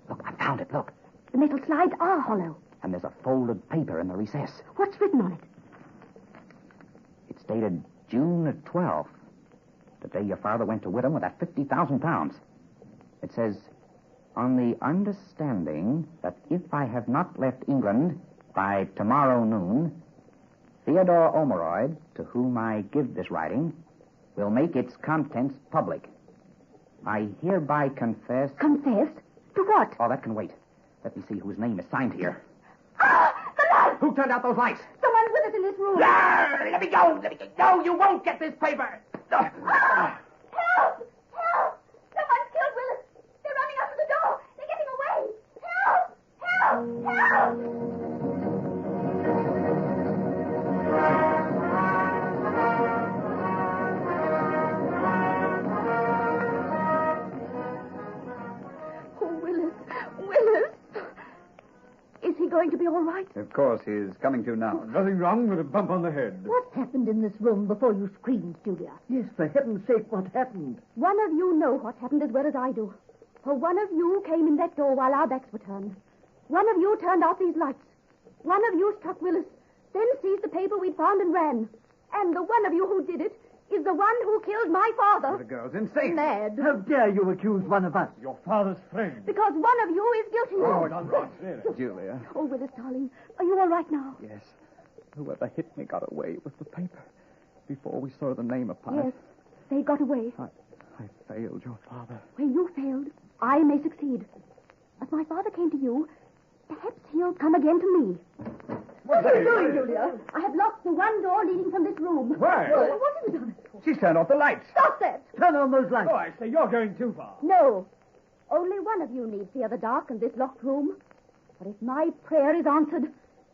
Look, I found it. Look. The metal slides are hollow. And there's a folded paper in the recess. What's written on it? dated June the 12th, the day your father went to Whittam with that 50,000 pounds. It says, on the understanding that if I have not left England by tomorrow noon, Theodore Omeroyd, to whom I give this writing, will make its contents public. I hereby confess... Confess? To what? Oh, that can wait. Let me see whose name is signed here. Ah! The light! Who turned out those lights? Someone's with us in this room. Let me go! No, you won't get this paper! Help! Help! Someone's killed Willis. They're running up to the door. They're getting away. Help! Oh, Willis. Is he going to be all right? Of course, he's coming to now. Nothing wrong with a bump on the head. What happened in this room before you screamed, Julia? Yes, for heaven's sake, what happened? One of you know what happened as well as I do. For one of you came in that door while our backs were turned. One of you turned out these lights. One of you struck Willis, then seized the paper we'd found and ran. And the one of you who did it is the one who killed my father. The girl's insane. Mad. How dare you accuse one of us? Your father's friend. Because one of you is guilty. Oh, nonsense. Julia. Oh, Willis, darling, are you all right now? Yes. Whoever hit me got away with the paper before we saw the name upon Yes, it. they got away. I failed your father. Where you failed, I may succeed. If my father came to you, perhaps he'll come again to me. What are you doing, Julia? I have locked the one door leading from this room. Why? What have you done? She's turned off the lights. Stop that! Turn on those lights. Oh, I say, you're going too far. No. Only one of you need fear the dark in this locked room. But if my prayer is answered,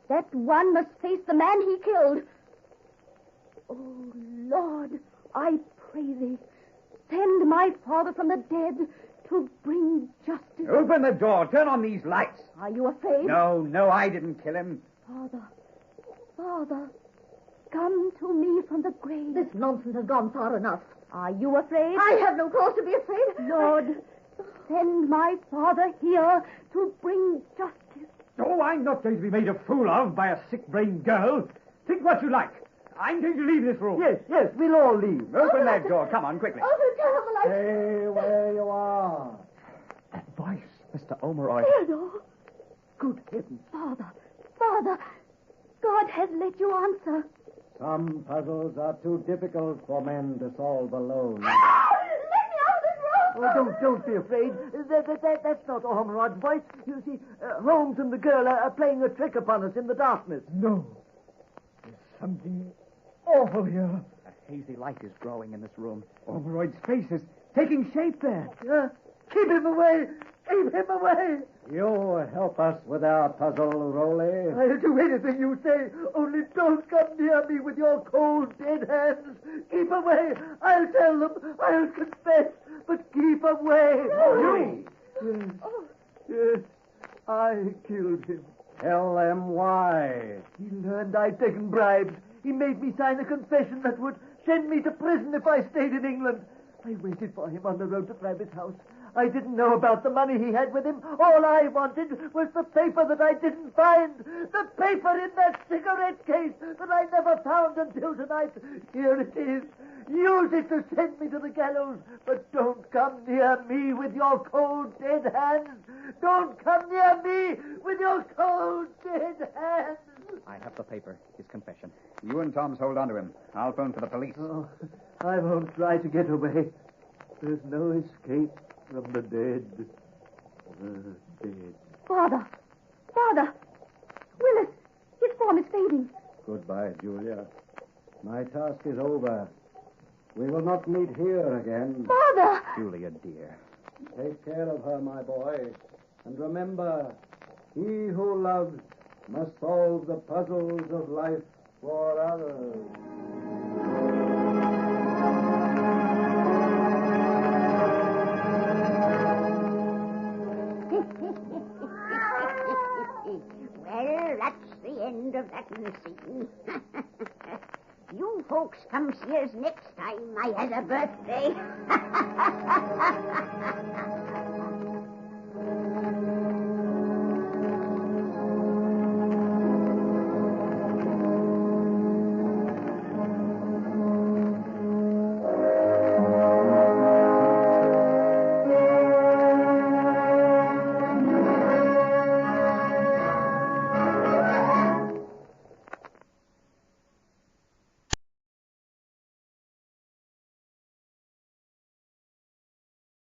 that one must face the man he killed. Oh, Lord, I pray thee, send my father from the dead to bring justice. Open the door. Turn on these lights. Are you afraid? No, I didn't kill him. Father, come to me from the grave. This nonsense has gone far enough. Are you afraid? I have no cause to be afraid. Lord, send my father here to bring justice. Oh, I'm not going to be made a fool of by a sick-brained girl. Think what you like. I'm going to leave this room. Yes, we'll all leave. Open that door. Come on, quickly. Oh, turn off the light. Stay where you are. That voice. Mr. Omeroyd. Theodore. Good heavens. Father, God has let you answer. Some puzzles are too difficult for men to solve alone. Let me out of this room. Oh, don't be afraid. That's not Ormerod's voice. You see, Holmes and the girl are playing a trick upon us in the darkness. No. There's something awful here. A hazy light is growing in this room. Omeroyd's face is taking shape there. Keep him away. Keep him away. You help us with our puzzle, Rowley. I'll do anything you say. Only don't come near me with your cold, dead hands. Keep away. I'll tell them. I'll confess. But keep away. You! Yes, I killed him. Tell them why. He learned I'd taken bribes. He made me sign a confession that would send me to prison if I stayed in England. I waited for him on the road to Frabbit's house. I didn't know about the money he had with him. All I wanted was the paper that I didn't find. The paper in that cigarette case that I never found until tonight. Here it is. Use it to send me to the gallows. But don't come near me with your cold, dead hands. Don't come near me with your cold, dead hands. I have the paper. His confession. You and Tom's hold on to him. I'll phone for the police. Oh, I won't try to get away. There's no escape from the dead. The dead. Father! Willis, his form is fading. Goodbye, Julia. My task is over. We will not meet here again. Father! Julia, dear. Take care of her, my boy. And remember, he who loves must solve the puzzles of life for others. Well, that's the end of that scene. You folks come see us next time I has a birthday.